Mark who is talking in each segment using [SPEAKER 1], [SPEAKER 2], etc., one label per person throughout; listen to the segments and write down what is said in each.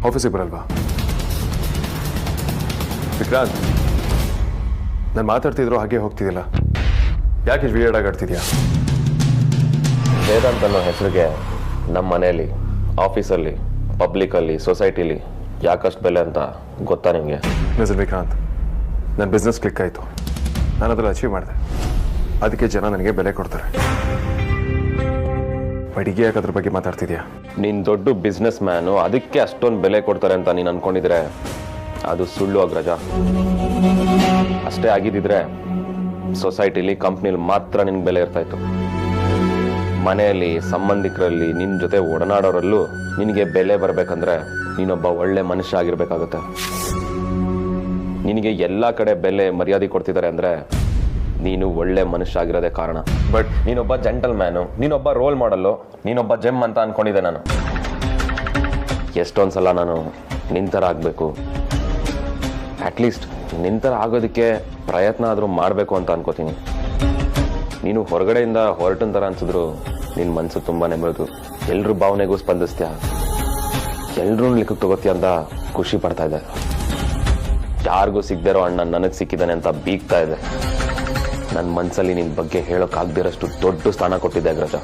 [SPEAKER 1] ಆಫೀಸಿಗೆ ಬರಲ್ವಾ? ವಿಕ್ರಾಂತ್, ನಾನು ಮಾತಾಡ್ತಿದ್ರು ಹಾಗೆ ಹೋಗ್ತಿದ್ದಿಲ್ಲ. ಯಾಕೆ ವಿಯರ್ಡ್ ಆಗಿ ಆಡ್ತಿದ್ಯಾ?
[SPEAKER 2] ವೇದಾಂತ್ ಅನ್ನೋ ಹೆಸರಿಗೆ ನಮ್ಮ ಮನೆಯಲ್ಲಿ, ಆಫೀಸಲ್ಲಿ, ಪಬ್ಲಿಕಲ್ಲಿ, ಸೊಸೈಟಿಲಿ ಯಾಕಷ್ಟು ಬೆಲೆ ಅಂತ ಗೊತ್ತಾ ನಿಮಗೆ?
[SPEAKER 1] ಮಿಸ್ಟರ್ ವಿಕ್ರಾಂತ್, ನನ್ನ ಬಿಸ್ನೆಸ್ ಕ್ಲಿಕ್ ಆಯಿತು. ನಾನು ಅದನ್ನು ಅಚೀವ್ ಮಾಡಿದೆ. ಅದಕ್ಕೆ ಜನ ನನಗೆ ಬೆಲೆ ಕೊಡ್ತಾರೆ. ಬಡಿಗೆ ಯಾಕೆ ಅದ್ರ ಬಗ್ಗೆ ಮಾತಾಡ್ತಿದ್ಯಾ?
[SPEAKER 2] ನೀನು ದೊಡ್ಡ ಬಿಸ್ನೆಸ್ ಮ್ಯಾನು, ಅದಕ್ಕೆ ಅಷ್ಟೊಂದು ಬೆಲೆ ಕೊಡ್ತಾರೆ ಅಂತ ನೀನು ಅನ್ಕೊಂಡಿದ್ರೆ ಅದು ಸುಳ್ಳು ಅಗ್ರಜ. ಅಷ್ಟೇ ಆಗಿದ್ದಿದ್ರೆ ಸೊಸೈಟಿಲಿ, ಕಂಪ್ನಿಲಿ ಮಾತ್ರ ನಿನ್ಗೆ ಬೆಲೆ ಇರ್ತಾಯಿತ್ತು. ಮನೆಯಲ್ಲಿ, ಸಂಬಂಧಿಕರಲ್ಲಿ, ನಿನ್ನ ಜೊತೆ ಒಡನಾಡೋರಲ್ಲೂ ನಿನಗೆ ಬೆಲೆ ಬರಬೇಕಂದ್ರೆ ನೀನೊಬ್ಬ ಒಳ್ಳೆ ಮನುಷ್ಯ ಆಗಿರ್ಬೇಕಾಗುತ್ತೆ. ನಿನಗೆ ಎಲ್ಲ ಕಡೆ ಬೆಲೆ ಮರ್ಯಾದೆ ಕೊಡ್ತಿದ್ದಾರೆ ಅಂದರೆ ನೀನು ಒಳ್ಳೆ ಮನುಷ್ಯ ಆಗಿರೋದೇ ಕಾರಣ. ಬಟ್ ನೀನೊಬ್ಬ ಜೆಂಟಲ್ ಮ್ಯಾನು, ನೀನೊಬ್ಬ ರೋಲ್ ಮಾಡಲ್ಲು, ನೀನೊಬ್ಬ ಜೆಮ್ ಅಂತ ಅನ್ಕೊಂಡಿದ್ದೆ ನಾನು. ಎಷ್ಟೊಂದು ಸಲ ನಾನು ನಿಂತರ ಆಗಬೇಕು, ಅಟ್ಲೀಸ್ಟ್ ನಿಂತರ ಆಗೋದಕ್ಕೆ ಪ್ರಯತ್ನ ಆದರೂ ಮಾಡಬೇಕು ಅಂತ ಅನ್ಕೋತೀನಿ. ನೀನು ಹೊರಗಡೆಯಿಂದ ಹೊರಟನ್ ಥರ ಅನ್ಸಿದ್ರು ನಿನ್ನ ಮನಸ್ಸು ತುಂಬಾ ಮೃದು. ಎಲ್ರ ಭಾವನೆಗೂ ಸ್ಪಂದಿಸ್ತೀಯ, ಎಲ್ರೂ ಲಿಖಕ್ಕೆ ತಗೋತೀಯ ಅಂತ ಖುಷಿ ಪಡ್ತಾ ಇದೆ. ಯಾರಿಗೂ ಸಿಗದಿರೋ ಅಣ್ಣ ನನಗೆ ಸಿಕ್ಕಿದ್ದಾನೆ ಅಂತ ಬೀಗ್ತಾ ಇದೆ. ನನ್ನ ಮನಸ್ಸಲ್ಲಿ ನಿನ್ನ ಬಗ್ಗೆ ಹೇಳೋಕ್ಕಾಗದಿರೋಷ್ಟು ದೊಡ್ಡ ಸ್ಥಾನ ಕೊಟ್ಟಿದ್ದೆ ಅಗ್ರಜ.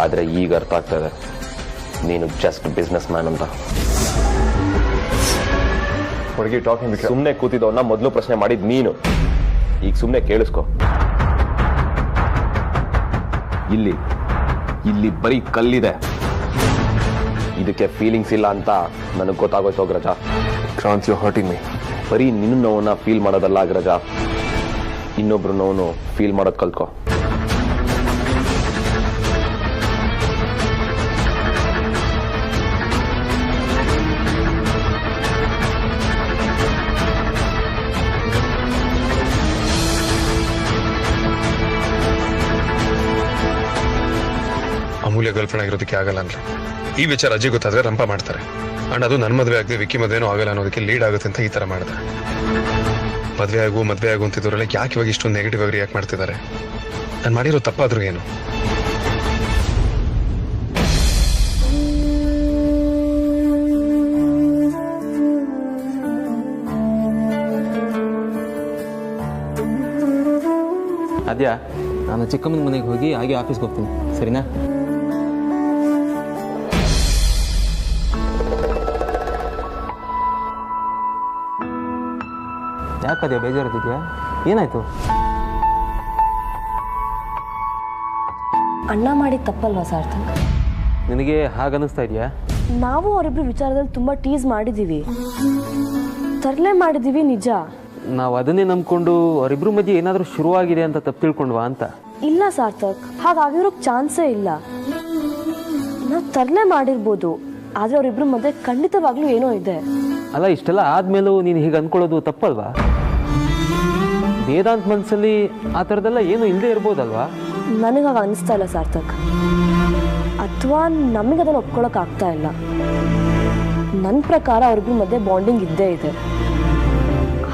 [SPEAKER 2] ಆದರೆ ಈಗ ಅರ್ಥ ಆಗ್ತಾ ಇದೆ ನೀನು ಜಸ್ಟ್ ಬಿಸ್ನೆಸ್ ಮ್ಯಾನ್ ಅಂತ. ಸುಮ್ಮನೆ ಕೂತಿದ್ದವನ್ನ ಮೊದಲು ಪ್ರಶ್ನೆ ಮಾಡಿದ್ ನೀನು. ಈಗ ಸುಮ್ಮನೆ ಕೇಳಿಸ್ಕೊ. ಇಲ್ಲಿ ಬರೀ ಕಲ್ಲಿದೆ, ಇದಕ್ಕೆ ಫೀಲಿಂಗ್ಸ್ ಇಲ್ಲ ಅಂತ ನನಗೆ ಗೊತ್ತಾಗೋಯ್ತು ಅಗ್ರಜ.
[SPEAKER 1] ಕ್ರಾಂತ್, ಯು ಹರ್ಟಿಂಗ್ ಮೀ.
[SPEAKER 2] ಬರೀ ನಿನ್ನ ನೋವನ್ನ ಫೀಲ್ ಮಾಡೋದಲ್ಲ ಅಗ್ರಜ, ಇನ್ನೊಬ್ರು ನೋವು ಫೀಲ್ ಮಾಡೋದು ಕಲ್ತ್ಕೊ.
[SPEAKER 3] ಅಮೂಲ್ಯ ಗರ್ಲ್ಫ್ರೆಂಡ್ ಆಗಿರೋದಕ್ಕೆ ಆಗಲ್ಲ ಅಂದ್ರೆ ಈ ವಿಚಾರ ಅಜ್ಜಿ ಗೊತ್ತಾದ್ರೆ ರಂಪ ಮಾಡ್ತಾರೆ. ಅಂಡ್ ಅದು ನನ್ನ ಮದುವೆ ಆಗದೆ ವಿಕ್ಕಿ ಮದುವೆನೂ ಆಗಲ್ಲ ಅನ್ನೋದಕ್ಕೆ ಲೀಡ್ ಆಗುತ್ತೆ ಅಂತ ಈ ತರ ಮಾಡಿದೆ. ಮದುವೆ ಆಗು ಅಂತಿದ್ದವರೆಲ್ಲ ಯಾಕೆ ಇವಾಗ ಇಷ್ಟೊಂದು ನೆಗೆಟಿವ್ ಆಗಿ ರಿಯಾಕ್ಟ್ ಮಾಡ್ತಿದ್ದಾರೆ? ನಾನು ಮಾಡಿರೋ ತಪ್ಪಾದ್ರೂ ಏನು?
[SPEAKER 4] ಅದ್ಯಾ, ನಾನು ಚಿಕ್ಕಮ್ಮನ ಮನೆಗೆ ಹೋಗಿ ಹಾಗೆ ಆಫೀಸ್ಗೆ ಹೋಗ್ತೀನಿ, ಸರಿನಾ? ಯಾಕದ್ಯಾ ಬೇಜಾರದಿದ್ಯಾ? ಏನಾಯ್ತು?
[SPEAKER 5] ಅಣ್ಣ ಮಾಡಿದ ತಪ್ಪಲ್ವಾ ಸಾರ್ಥಕ್?
[SPEAKER 4] ನಿನಗೆ ಹಾಗನ್ನಿಸ್ತಾ ಇದೆಯಾ?
[SPEAKER 5] ನಾವು ಅವರಿಬ್ರು ವಿಚಾರದಲ್ಲಿ ತುಂಬಾ ಟೀಸ್ ಮಾಡಿದ್ದೀವಿ, ತರಲೆ ಮಾಡಿದ್ದೀವಿ ನಿಜ.
[SPEAKER 4] ನಾವು ಅದನ್ನೇ ನಂಬ್ಕೊಂಡು ಅವರಿಬ್ರು ಮಧ್ಯೆ ಏನಾದರೂ ಶುರುವಾಗಿದೆ ಅಂತ ತಪ್ಪು ತಿಳ್ಕೊಂಡ್ವಾ ಅಂತ.
[SPEAKER 5] ಇಲ್ಲ ಸಾರ್ಥಕ್, ಹಾಗಾಗಿರೋಕ್ ಚಾನ್ಸೇ ಇಲ್ಲ. ನಾವು ತರಲೆ ಮಾಡಿರ್ಬೋದು, ಆದ್ರೆ ಅವರಿಬ್ರು ಮಧ್ಯೆ ಖಂಡಿತವಾಗ್ಲೂ ಏನೋ ಇದೆ.
[SPEAKER 4] ಅಲ್ಲ, ಇಷ್ಟೆಲ್ಲ ಆದ್ಮೇಲೂ ನೀನು ಹೀಗೆ ಅಂದ್ಕೊಳ್ಳೋದು ತಪ್ಪಲ್ವಾ? ವೇದಾಂತ್ ಮನಸ್ಸಲ್ಲಿ ಆ ಥರದ್ದೆಲ್ಲ ಏನೂ ಇಲ್ಲದೆ ಇರ್ಬೋದಲ್ವಾ?
[SPEAKER 5] ನನಗಾಗ ಅನಿಸ್ತಾ ಇಲ್ಲ ಸಾರ್ಥಕ್, ಅಥವಾ ನಮಗೆ ಅದನ್ನು ಒಪ್ಕೊಳ್ಳೋಕೆ ಆಗ್ತಾ ಇಲ್ಲ. ನನ್ನ ಪ್ರಕಾರ ಅವ್ರಿಬ್ರು ಮಧ್ಯೆ ಬಾಂಡಿಂಗ್ ಇದ್ದೇ ಇದೆ.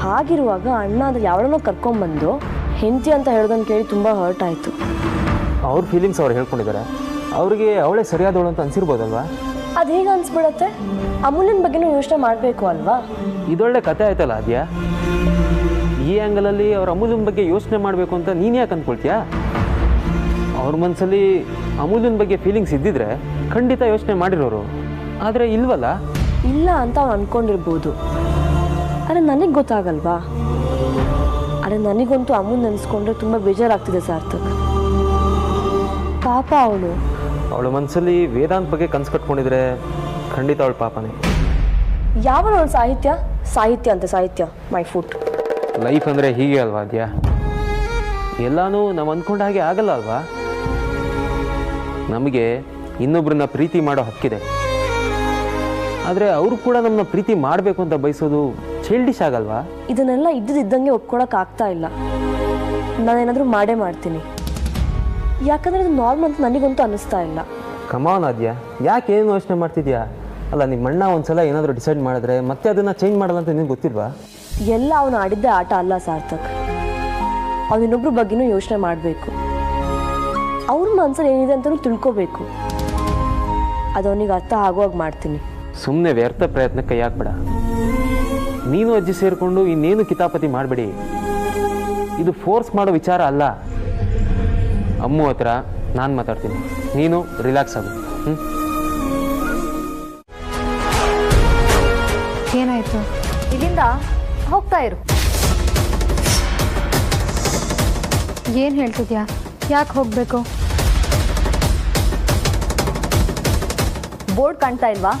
[SPEAKER 5] ಹಾಗಿರುವಾಗ ಅಣ್ಣ ಅದ್ರ ಯಾವಳನ್ನೋ ಕರ್ಕೊಂಡ್ಬಂದು ಹೆಂಡತಿ ಅಂತ ಹೇಳೋದನ್ನು ಕೇಳಿ ತುಂಬ ಹರ್ಟ್ ಆಯಿತು.
[SPEAKER 4] ಅವ್ರ ಫೀಲಿಂಗ್ಸ್ ಅವ್ರು ಹೇಳ್ಕೊಂಡಿದ್ದಾರೆ, ಅವ್ರಿಗೆ ಅವಳೇ ಸರಿಯಾದವಳು ಅಂತ ಅನ್ಸಿರ್ಬೋದಲ್ವಾ?
[SPEAKER 5] ಅದು ಹೇಗೆ ಅನ್ಸ್ಬಿಡತ್ತೆ? ಅಮೂಲ್ಯನ ಬಗ್ಗೆನೂ ಯೋಚನೆ ಮಾಡಬೇಕು ಅಲ್ವಾ?
[SPEAKER 4] ಇದೊಳ್ಳೆ ಕತೆ ಆಯ್ತಲ್ಲ ಅದ್ಯಾ. ಈ ಆ್ಯಂಗಲಲ್ಲಿ ಅವ್ರ ಅಮೂಲ್ಯನ ಬಗ್ಗೆ ಯೋಚನೆ ಮಾಡಬೇಕು ಅಂತ ನೀನು ಯಾಕೆ ಅಂದ್ಕೊಳ್ತೀಯಾ? ಅವ್ರ ಮನಸ್ಸಲ್ಲಿ ಅಮೂಲ್ಯನ ಬಗ್ಗೆ ಫೀಲಿಂಗ್ಸ್ ಇದ್ದಿದ್ರೆ ಖಂಡಿತ ಯೋಚನೆ ಮಾಡಿರೋರು, ಆದರೆ ಇಲ್ವಲ್ಲ.
[SPEAKER 5] ಇಲ್ಲ ಅಂತ ಅವ್ನು ಅಂದ್ಕೊಂಡಿರ್ಬೋದು, ಆದರೆ ನನಗೆ ಗೊತ್ತಾಗಲ್ವಾ? ಆದರೆ ನನಗಂತೂ ಅಮೂಲ್ ನೆನೆಸ್ಕೊಂಡ್ರೆ ತುಂಬ ಬೇಜಾರಾಗ್ತಿದೆ ಸಾರ್ಥಕ್. ಪಾಪ
[SPEAKER 4] ಅವಳ ಮನಸ್ಸಲ್ಲಿ ವೇದಾಂತ್ ಬಗ್ಗೆ ಕನಸು ಕಟ್ಕೊಂಡಿದ್ರೆ ಖಂಡಿತ ಅವಳ ಪಾಪನೇ.
[SPEAKER 5] ಯಾವ ಅವಳು ಸಾಹಿತ್ಯ ಮೈ ಫುಟ್.
[SPEAKER 4] ಲೈಫ್ ಅಂದರೆ ಹೀಗೆ ಅಲ್ವಾ ಅದ್ಯಾ? ಎಲ್ಲಾನು ನಾವು ಅಂದ್ಕೊಂಡ ಹಾಗೆ ಆಗಲ್ಲ ಅಲ್ವಾ? ನಮಗೆ ಇನ್ನೊಬ್ರನ್ನ ಪ್ರೀತಿ ಮಾಡೋ ಹಕ್ಕಿದೆ, ಆದರೆ ಅವರು ಕೂಡ ನಮ್ಮನ್ನ ಪ್ರೀತಿ ಮಾಡಬೇಕು ಅಂತ ಬಯಸೋದು ಚೈಲ್ಡಿಶ್ ಆಗಲ್ವಾ?
[SPEAKER 5] ಇದನ್ನೆಲ್ಲ ಇದ್ದಂಗೆ ಒಪ್ಕೊಳಕ್ ಆಗ್ತಾ ಇಲ್ಲ. ನಾನೇನಾದರೂ ಮಾಡೇ ಮಾಡ್ತೀನಿ, ಯಾಕಂದ್ರೆ ಅದು ನಾರ್ಮಲ್ ಅಂತ ನನಗಂತೂ ಅನ್ನಿಸ್ತಾ ಇಲ್ಲ.
[SPEAKER 4] ಕಮಾನ್ ಅದ್ಯಾ, ಯಾಕೆ ಏನು ಯೋಚನೆ ಮಾಡ್ತಿದ್ಯಾ? ಅಲ್ಲ, ನಿಮ್ಮ ಅಣ್ಣ ಒಂದ್ಸಲ ಏನಾದರೂ ಡಿಸೈಡ್ ಮಾಡಿದ್ರೆ ಮತ್ತೆ ಅದನ್ನು ಚೇಂಜ್ ಮಾಡಲ್ಲ ಅಂತ ನಿನಗೆ ಗೊತ್ತಿಲ್ವಾ?
[SPEAKER 5] ಎಲ್ಲ ಅವನು ಆಡಿದ್ದೆ ಆಟ ಅಲ್ಲ ಸಾರ್ಥಕ್. ಅವನಿನ್ನೊಬ್ರ ಬಗ್ಗೆನೂ ಯೋಚನೆ ಮಾಡಬೇಕು, ಅವ್ರ ಮನಸ್ಸಲ್ಲಿ ಏನಿದೆ ಅಂತಲೂ ತಿಳ್ಕೋಬೇಕು. ಅದು ಅವನಿಗೆ ಅರ್ಥ ಆಗುವಾಗ ಮಾಡ್ತೀನಿ.
[SPEAKER 4] ಸುಮ್ಮನೆ ವ್ಯರ್ಥ ಪ್ರಯತ್ನ ಕೈ ಹಾಕ್ಬೇಡ. ನೀನು ಅಜ್ಜಿ ಸೇರಿಕೊಂಡು ಇನ್ನೇನು ಕಿತಾಪತಿ ಮಾಡಬೇಡಿ. ಇದು ಫೋರ್ಸ್ ಮಾಡೋ ವಿಚಾರ ಅಲ್ಲ. ಅಮ್ಮು ಹತ್ರ ನಾನು ಮಾತಾಡ್ತೀನಿ, ನೀನು ರಿಲ್ಯಾಕ್ಸ್ ಆಗು.
[SPEAKER 6] ಏನಾಯ್ತು?
[SPEAKER 7] ಇಲ್ಲಿಂದ ಹೋಗ್ತಾ ಇರು.
[SPEAKER 6] ಏನು ಹೇಳ್ತಿದ್ಯಾ? ಯಾಕೆ ಹೋಗಬೇಕು?
[SPEAKER 7] ಬೋರ್ಡ್ ಕಾಣ್ತಾ ಇಲ್ವಾ?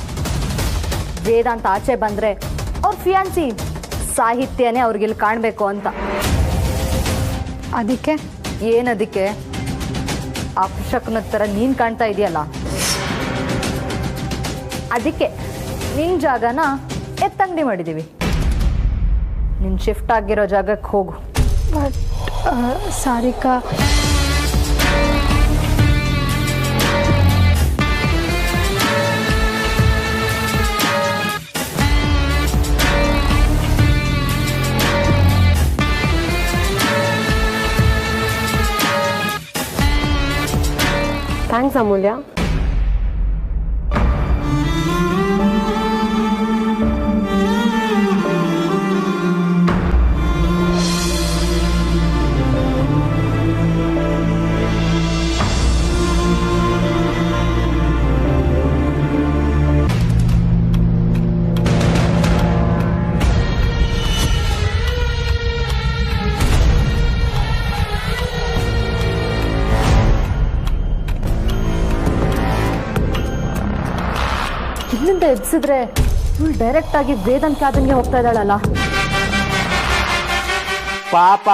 [SPEAKER 7] ವೇದಾಂತ ಆಚೆ ಬಂದರೆ ಅವ್ರ ಫಿಯಾನ್ಸಿ ಸಾಹಿತ್ಯನೇ ಅವ್ರಿಗಿಲ್ಲಿ ಕಾಣಬೇಕು ಅಂತ.
[SPEAKER 6] ಅದಕ್ಕೆ
[SPEAKER 7] ಏನದಕ್ಕೆ? ಅಪಶಕುನ ಥರ ನೀನು ಕಾಣ್ತಾ ಇದೆಯಲ್ಲ, ಅದಕ್ಕೆ ನಿನ್ನ ಜಾಗನ ಎತ್ತಂಗಡಿ ಮಾಡಿದ್ದೀವಿ. ನಿನ್ನ ಶಿಫ್ಟ್ ಆಗಿರೋ ಜಾಗಕ್ಕೆ ಹೋಗು.
[SPEAKER 6] ಬಟ್ ಸಾರಿಕಾ,
[SPEAKER 5] ಥ್ಯಾಂಕ್ಸ್ ಅಮೂಲ್ಯ.
[SPEAKER 7] ಇಲ್ಲಿಂದ ಎಬ್ಸಿದ್ರೆ ಇವಳು ಡೈರೆಕ್ಟ್ ಆಗಿ ವೇದಾಂತ್ ಕ್ಯಾಬಿನ್ಗೆ ಹೋಗ್ತಾ ಇದ್ದಾಳಲ್ಲ.
[SPEAKER 8] ಪಾಪ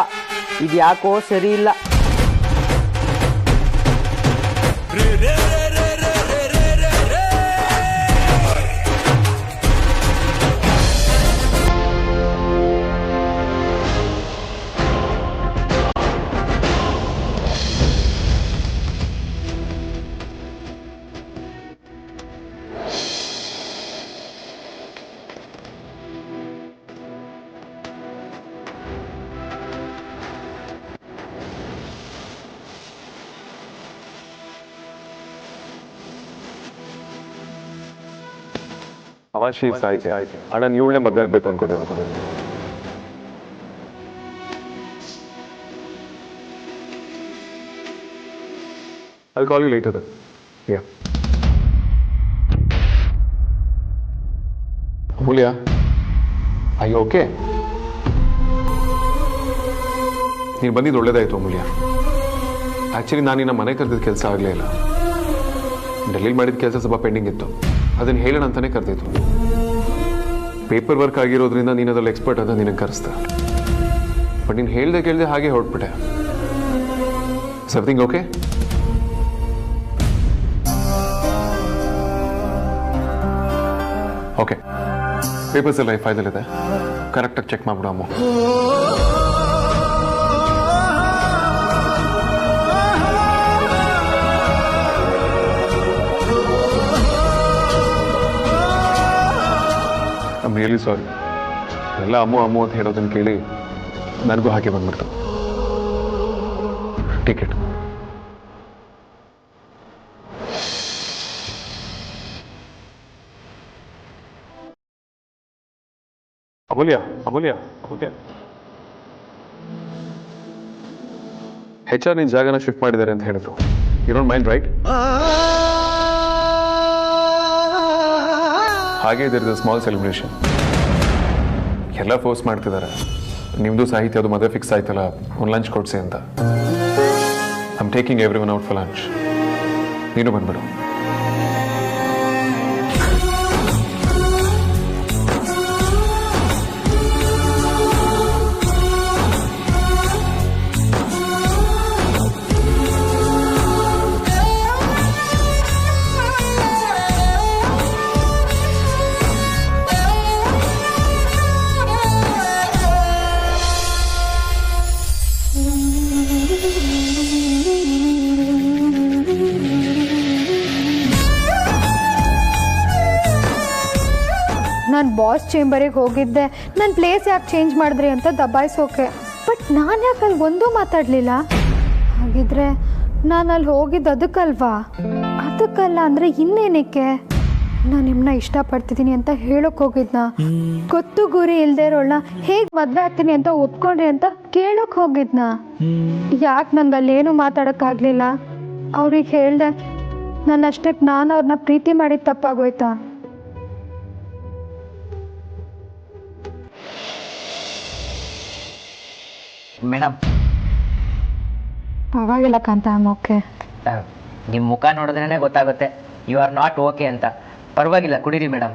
[SPEAKER 8] ಇದು ಯಾಕೋ ಸರಿ ಇಲ್ಲ.
[SPEAKER 1] ಅವಾಶಿ ಸಾಹಿತ್ಯ ಅಣ್ಣ ನೀವೇ ಮದುವೆ ಆಗ್ಬೇಕು ಅನ್ಕೊಂಡಿರೋ. I'll call you later then. Yeah. Amulya, are you okay? ನೀನು ಬಂದಿದ್ದು ಒಳ್ಳೇದಾಯ್ತು ಅಮೂಲ್ಯ. ಆ್ಯಕ್ಚುಲಿ ನಾನು ನಿನ್ನ ಮನೆ ಕರೆದಿದ್ದ ಕೆಲಸ ಆಗಲೇ ಇಲ್ಲ. ಡೆಲ್ಲಿಲಿ ಮಾಡಿದ ಕೆಲಸ ಸ್ವಲ್ಪ ಪೆಂಡಿಂಗ್ ಇತ್ತು, ಅದನ್ನು ಹೇಳೋಣ ಅಂತಲೇ ಕರೆದಿತ್ತು. ಪೇಪರ್ ವರ್ಕ್ ಆಗಿರೋದ್ರಿಂದ ನೀನು ಅದ್ರಲ್ಲಿ ಎಕ್ಸ್ಪರ್ಟ್ ಅಂತ ನಿನಗೆ ಕರೆಸ್ದೆ. ಬಟ್ ನೀನು ಹೇಳ್ದೆ ಕೇಳಿದೆ ಹಾಗೆ ಹೊರಟ್ಬಿಟ್ಟೆ. Everything okay? ಓಕೆ, ಪೇಪರ್ಸ್ ಎಲ್ಲ ಫೈಲಲ್ಲಿದೆ, ಕರೆಕ್ಟಾಗಿ ಚೆಕ್ ಮಾಡ್ಬಿಡು ಅಮ್ಮ. I am really sorry. ಎಲ್ಲ ಅಮ್ಮು ಅಂತ ಹೇಳೋದನ್ನು ಕೇಳಿ ನನಗೂ ಹಾಗೆ ಬಂದ್ಬಿಡ್ತು. ಟಿಕೆಟ್ ಅಮೂಲ್ಯ HR ನಿನ್ನ ಜಾಗನ ಶಿಫ್ಟ್ ಮಾಡಿದ್ದಾರೆ ಅಂತ ಹೇಳಿದ್ರು. You don't mind right? ಹಾಗೆ ಇದರ ಸ್ಮಾಲ್ ಸೆಲೆಬ್ರೇಷನ್. ಎಲ್ಲ ಫೋರ್ಸ್ ಮಾಡ್ತಿದ್ದಾರೆ. ನಿಮ್ಮದು ಸಾಹಿತ್ಯ ಅದು ಮದುವೆ ಫಿಕ್ಸ್ ಆಯ್ತಲ್ಲ, ಒಂದು ಲಂಚ್ ಕೊಡ್ಸಿ ಅಂತ. I am taking every one out for lunch. ನೀನು ಬಂದ್ಬಿಡು.
[SPEAKER 6] ನಾನು ಬಾಸ್ ಚೇಂಬರಿಗೆ ಹೋಗಿದ್ದೆ, ನನ್ನ ಪ್ಲೇಸ್ ಯಾಕೆ ಚೇಂಜ್ ಮಾಡಿದ್ರಿ ಅಂತ ದಬಾಯಿಸೋಕೆ. ಬಟ್ ನಾನು ಯಾಕೆ ಅಲ್ಲಿ ಒಂದೂ ಮಾತಾಡಲಿಲ್ಲ? ಹಾಗಿದ್ರೆ ನಾನು ಅಲ್ಲಿ ಹೋಗಿದ್ದು ಅದಕ್ಕಲ್ವಾ? ಅದಕ್ಕಲ್ಲ ಅಂದರೆ ಇನ್ನೇನಕ್ಕೆ? ನಾನು ನಿಮ್ಮನ್ನ ಇಷ್ಟಪಡ್ತಿದ್ದೀನಿ ಅಂತ ಹೇಳೋಕೆ ಹೋಗಿದ್ನ, ಗೊತ್ತು ಗುರಿ ಇಲ್ಲದೆ ಇರೋಳ್ನ ಹೇಗೆ ಮದುವೆ ಆಗ್ತೀನಿ ಅಂತ ಒಪ್ಕೊಂಡ್ರಿ ಅಂತ ಕೇಳೋಕೆ ಹೋಗಿದ್ನ. ಯಾಕೆ ನಂಗೆ ಅಲ್ಲೇನು ಮಾತಾಡೋಕ್ಕಾಗಲಿಲ್ಲ? ಅವ್ರಿಗೆ ಹೇಳ್ದೆ, ನನ್ನಷ್ಟಕ್ಕೆ ನಾನು ಅವ್ರನ್ನ ಪ್ರೀತಿ ಮಾಡಿದ ತಪ್ಪಾಗೋಯ್ತಾ?
[SPEAKER 9] ಮೇಡಮ್
[SPEAKER 6] ಪರವಾಗಿಲ್ಲ ಕಾಂತ, ಓಕೆ.
[SPEAKER 9] ನಿಮ್ಮ ಮುಖ ನೋಡಿದ್ರೇ ಗೊತ್ತಾಗುತ್ತೆ ಯು ಆರ್ ನಾಟ್ ಓಕೆ ಅಂತ. ಪರವಾಗಿಲ್ಲ ಕುಡೀರಿ ಮೇಡಮ್.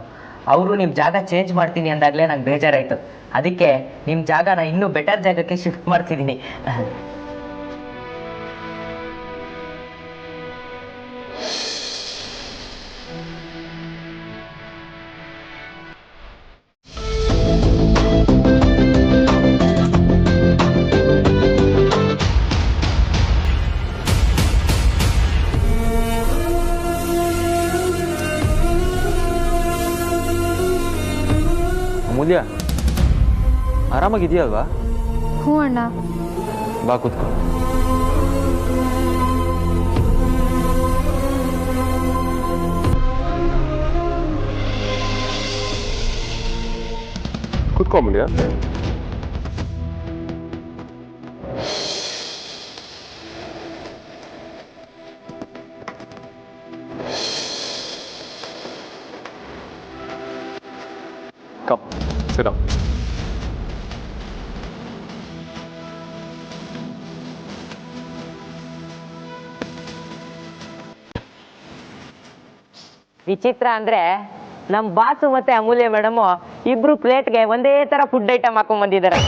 [SPEAKER 9] ಅವರು ನಿಮ್ಮ ಜಾಗ ಚೇಂಜ್ ಮಾಡ್ತೀನಿ ಅಂದಾಗಲೇ ನಂಗೆ ಬೇಜಾರಾಯಿತು. ಅದಕ್ಕೆ ನಿಮ್ಮ ಜಾಗನ ಇನ್ನೂ ಬೆಟರ್ ಜಾಗಕ್ಕೆ ಶಿಫ್ಟ್ ಮಾಡ್ತಿದ್ದೀನಿ.
[SPEAKER 4] ಅಮೂಲ್ಯ, ಆರಾಮಾಗಿದೆಯಲ್ವಾ?
[SPEAKER 6] ಹ್ಞೂ ಅಣ್ಣ.
[SPEAKER 4] ಬಾ ಕೂತ್ಕೊ.
[SPEAKER 1] ಕೂತ್ಕೊ ಅಮೂಲ್ಯ. Come, sit down.
[SPEAKER 9] ವಿಚಿತ್ರ ಅಂದರೆ ನಮ್ಮ ಬಾಸು ಮತ್ತು ಅಮೂಲ್ಯ ಮೇಡಮು ಇಬ್ಬರು ಪ್ಲೇಟ್ಗೆ ಒಂದೇ ಥರ ಫುಡ್ ಐಟಮ್ ಹಾಕೊಂಡ್ಬಂದಿದ್ದಾರೆ.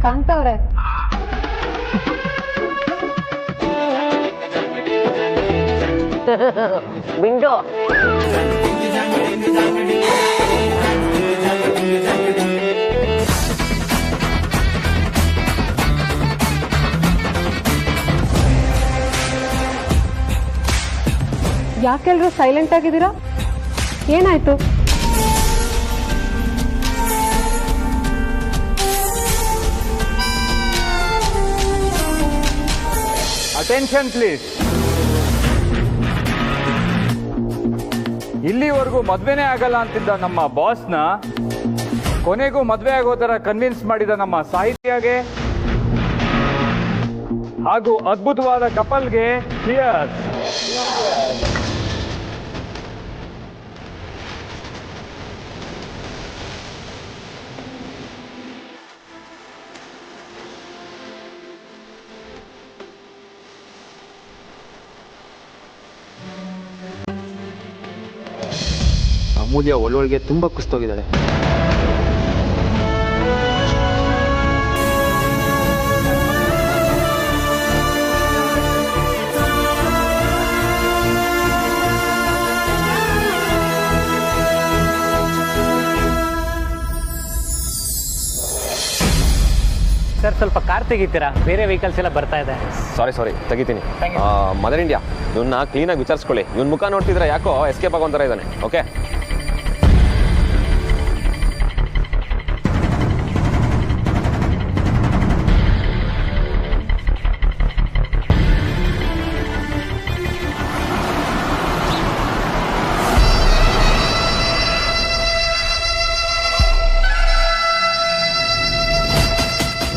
[SPEAKER 6] ಕಾಂತವ್ರೆ,
[SPEAKER 9] ಬಿಂಡು
[SPEAKER 6] ಯಾಕೆಲ್ರೂ ಸೈಲೆಂಟ್ ಆಗಿದ್ದೀರಾ? ಏನಾಯ್ತು?
[SPEAKER 10] Attention please. ಇಲ್ಲಿವರೆಗೂ ಮದ್ವೆನೇ ಆಗಲ್ಲ ಅಂತಿದ್ದ ನಮ್ಮ ಬಾಸ್ನ ಕೊನೆಗೂ ಮದ್ವೆ ಆಗೋ ತರ ಕನ್ವಿನ್ಸ್ ಮಾಡಿದ ನಮ್ಮ ಸಾಹಿತ್ಯಗೆ ಹಾಗೂ ಅದ್ಭುತವಾದ ಕಪಲ್ಗೆ ಚಿಯರ್ಸ್.
[SPEAKER 4] ಅಮೂಲ್ಯ ಒಳ್ಳೊಳಗೆ ತುಂಬ ಕುಸ್ತೋಗಿದ್ದಾಳೆ.
[SPEAKER 11] ಸರ್, ಸ್ವಲ್ಪ ಕಾರ್ ತೆಗಿತೀರಾ? ಬೇರೆ ವೆಹಿಕಲ್ಸ್ ಎಲ್ಲ ಬರ್ತಾ ಇದೆ.
[SPEAKER 2] ಸಾರಿ ತೆಗಿತೀನಿ. ಮದರ್ ಇಂಡಿಯಾ, ಇವನ್ನ ಕ್ಲೀನಾಗಿ ವಿಚಾರಿಸ್ಕೊಳ್ಳಿ. ಇವನ್ ಮುಖ ನೋಡ್ತಿದ್ರೆ ಯಾಕೋ ಎಸ್ಕೇಪ್ ಆಗೋಂಥರ ಇದ್ದಾನೆ. ಓಕೆ,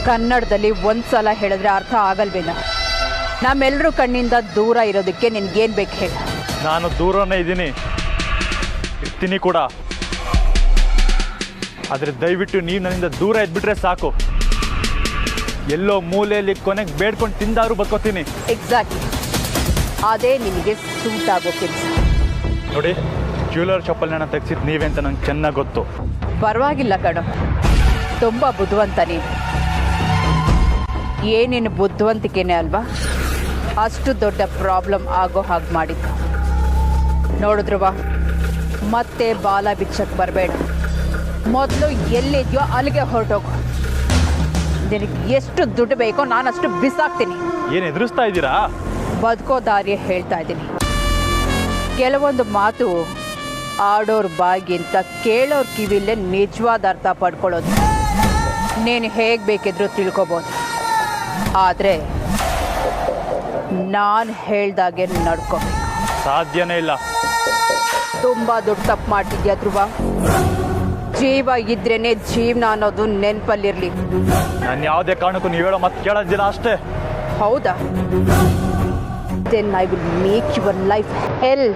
[SPEAKER 12] ಕನ್ನಡದಲ್ಲಿ ಒಂದ್ಸಲ ಹೇಳಿದ್ರೆ ಅರ್ಥ ಆಗಲ್ವೇನ? ನಮ್ಮೆಲ್ಲರೂ ಕಣ್ಣಿಂದ ದೂರ ಇರೋದಕ್ಕೆ ನಿನ್ಗೇನ್ ಬೇಕು ಹೇಳಿ?
[SPEAKER 10] ನಾನು ದೂರನೇ ಇದ್ದೀನಿ, ಇರ್ತೀನಿ ಕೂಡ. ಆದರೆ ದಯವಿಟ್ಟು ನೀವು ನನ್ನಿಂದ ದೂರ ಇದ್ಬಿಟ್ರೆ ಸಾಕು. ಎಲ್ಲೋ ಮೂಲೆಯಲ್ಲಿ ಕೊನೆಗೆ ಬೇಡ್ಕೊಂಡು ತಿಂದಾದ್ರೂ ಬದುಕೋತೀನಿ.
[SPEAKER 12] ಎಕ್ಸಾಕ್ಟ್ಲಿ, ಅದೇ ನಿನಗೆ ಸೂಟ್ ಆಗೋ ಕೆಲಸ.
[SPEAKER 10] ನೋಡಿ, ಜ್ಯುವೆಲರ್ ಶಾಪಲ್ಲಿ ತೆಗ್ಸಿದ್ದು ನೀವೇ ಅಂತ ನಂಗೆ ಚೆನ್ನಾಗಿ ಗೊತ್ತು.
[SPEAKER 12] ಪರವಾಗಿಲ್ಲ ಕಣೋ, ತುಂಬ ಬುದ್ಧಿವಂತ ನೀನು. ಏನೇನು ಬುದ್ಧಿವಂತಿಕೆನೇ ಅಲ್ವಾ ಅಷ್ಟು ದೊಡ್ಡ ಪ್ರಾಬ್ಲಮ್ ಆಗೋ ಹಾಗೆ ಮಾಡಿದ್ದು. ನೋಡಿದ್ರುವ ಮತ್ತೆ ಬಾಲ ಬಿಚ್ಚಕ್ಕೆ ಬರಬೇಡ. ಮೊದಲು ಎಲ್ಲಿದ್ಯೋ ಅಲ್ಲಿಗೆ ಹೊರಟೋಗು. ನಿನಗೆ ಎಷ್ಟು ದುಡ್ಡು ಬೇಕೋ ನಾನು ಅಷ್ಟು ಬಿಸಾಕ್ತೀನಿ.
[SPEAKER 11] ಏನು ಎದುರಿಸ್ತಾ ಇದ್ದೀರಾ?
[SPEAKER 12] ಬದುಕೋ ದಾರಿ ಹೇಳ್ತಾ ಇದ್ದೀನಿ. ಕೆಲವೊಂದು ಮಾತು ಆಡೋರ್ ಬಾಯಿಗಿಂತ ಕೇಳೋರ್ ಕಿವಿಲೇ ನಿಜವಾದ ಅರ್ಥ ಪಡ್ಕೊಳ್ಳೋದು. ನೀನು ಹೇಗೆ ಬೇಕಿದ್ರೂ ತಿಳ್ಕೊಬೋದು, ಆದರೆ ನಾನು ಹೇಳ್ದಾಗೆ ನಡ್ಕೋಬೇಕು.
[SPEAKER 11] ಸಾಧ್ಯನೇ ಇಲ್ಲ.
[SPEAKER 12] ತುಂಬ ದೊಡ್ಡ ತಪ್ಪು ಮಾಡ್ತಿದ್ಯಾ ಧ್ರುವ. ಜೀವ ಇದ್ರೇನೆ ಜೀವನ ಅನ್ನೋದು ನೆನಪಲ್ಲಿರಲಿ.
[SPEAKER 11] ನಾನು ಯಾವುದೇ ಕಾರಣಕ್ಕೂ ನೀವು ಹೇಳೋ ಮತ್ತೆ ಕೇಳೋದಿಲ್ಲ ಅಷ್ಟೇ.
[SPEAKER 12] ಹೌದಾ? Then I will make your life hell.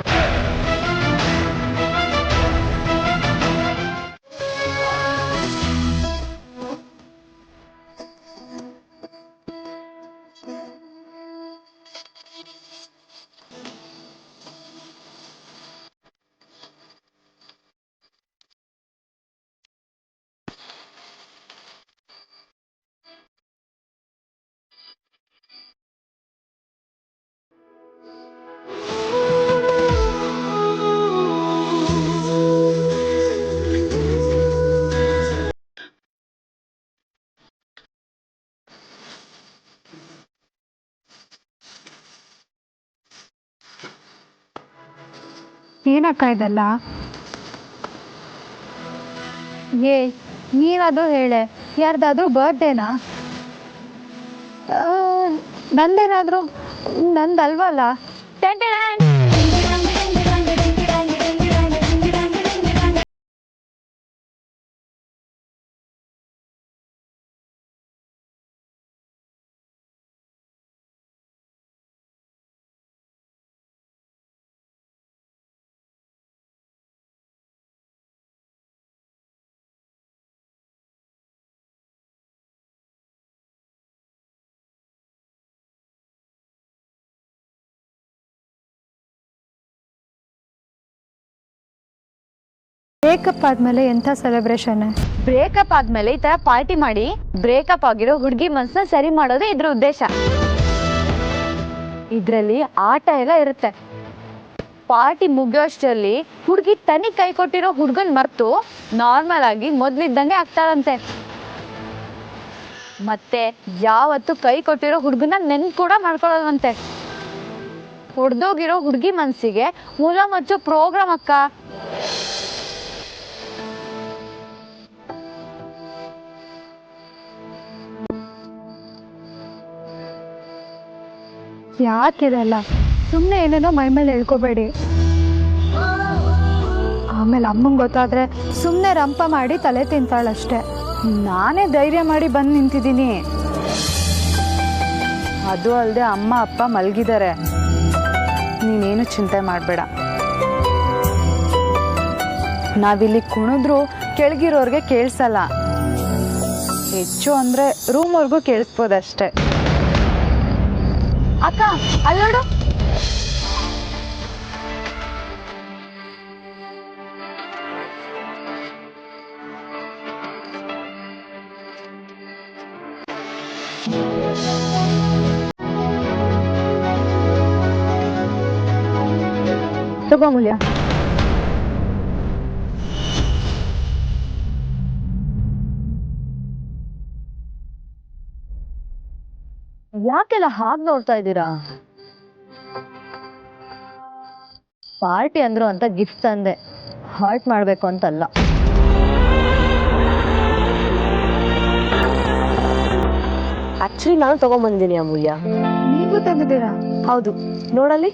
[SPEAKER 6] ಏನಕ್ಕ ಇದೆಲ್ಲ? ನೀನಾದರೂ ಹೇಳೆ, ಯಾರ್ದಾದ್ರೂ ಬರ್ಡೇನಾ? ನಂದೇನಾದರೂ? ನಂದಲ್ವಲ್ಲ. ಬ್ರೇಕಪ್ ಆದಮೇಲೆ ಎಂಥ ಸೆಲೆಬ್ರೇಷನ್?
[SPEAKER 7] ಬ್ರೇಕಪ್ ಆದ್ಮೇಲೆ ಈ ತರ ಪಾರ್ಟಿ ಮಾಡಿ ಬ್ರೇಕಪ್ ಆಗಿರೋ ಹುಡುಗಿ ಮನಸ್ಸನ್ನ ಸರಿ ಮಾಡೋದೇ ಇದ್ರ ಉದ್ದೇಶ. ಇದ್ರಲ್ಲಿ ಆಟ ಎಲ್ಲ ಇರುತ್ತೆ. ಪಾರ್ಟಿ ಮುಗಿಯೋಷ್ಟರಲ್ಲಿ ಹುಡುಗಿ ತನಿಗೆ ಕೈ ಕೊಟ್ಟಿರೋ ಹುಡುಗನ್ ಮರ್ತು ನಾರ್ಮಲ್ ಆಗಿ ಮೊದ್ಲಿದ್ದಂಗೆ ಆಗ್ತಾಳಂತೆ. ಮತ್ತೆ ಯಾವತ್ತು ಕೈ ಕೊಟ್ಟಿರೋ ಹುಡುಗನ ನೆನ್ಪು ಕೂಡ ಮಾಡ್ಕೊಳ್ಳೋದಂತೆ. ಹೊಡೆದೋಗಿರೋ ಹುಡುಗಿ ಮನಸ್ಸಿಗೆ ಮೂಲ ಮಚ್ಚೋ ಪ್ರೋಗ್ರಾಮ್ ಅಕ್ಕ.
[SPEAKER 6] ಯಾಕಿದೆಲ್ಲ? ಸುಮ್ಮನೆ ಏನೇನೋ ಮೈ ಮೇಲೆ ಹೇಳ್ಕೋಬೇಡಿ. ಆಮೇಲೆ ಅಮ್ಮಂಗೆ ಗೊತ್ತಾದರೆ ಸುಮ್ಮನೆ ರಂಪ ಮಾಡಿ ತಲೆ ತಿಂತಾಳಷ್ಟೆ.
[SPEAKER 7] ನಾನೇ ಧೈರ್ಯ ಮಾಡಿ ಬಂದು ನಿಂತಿದ್ದೀನಿ. ಅದು ಅಲ್ಲದೆ ಅಮ್ಮ ಅಪ್ಪ ಮಲಗಿದ್ದಾರೆ. ನೀನೇನು ಚಿಂತೆ ಮಾಡಬೇಡ. ನಾವಿಲ್ಲಿ ಕುಣಿದ್ರು ಕೆಳಗಿರೋರ್ಗೆ ಕೇಳಿಸಲ್ಲ. ಹೆಚ್ಚು ಅಂದರೆ ರೂಮ್ವರೆಗೂ ಕೇಳಿಸ್ಬೋದಷ್ಟೆ. ಅಕ್ಕ ಅಲ್ಲೋಡು.
[SPEAKER 6] ತಗೋ ಮೂಲ್ಯ.
[SPEAKER 7] ಯಾಕೆಲ್ಲ ಹಾಗೆ ನೋಡ್ತಾ ಇದ್ದೀರಾ? ಪಾರ್ಟಿ ಅಂದ್ರು ಅಂತ ಗಿಫ್ಟ್ ತಂದೆ, ಹರ್ಟ್ ಮಾಡಬೇಕು ಅಂತಲ್ಲ.
[SPEAKER 5] ಆಕ್ಚುಲಿ ನಾನು ತಗೊಂಬಂದಿನಿ ಅಮೂಲ್ಯ.
[SPEAKER 6] ನೀವು ತಂದಿದ್ದೀರಾ?
[SPEAKER 5] ಹೌದು, ನೋಡಲ್ಲಿ.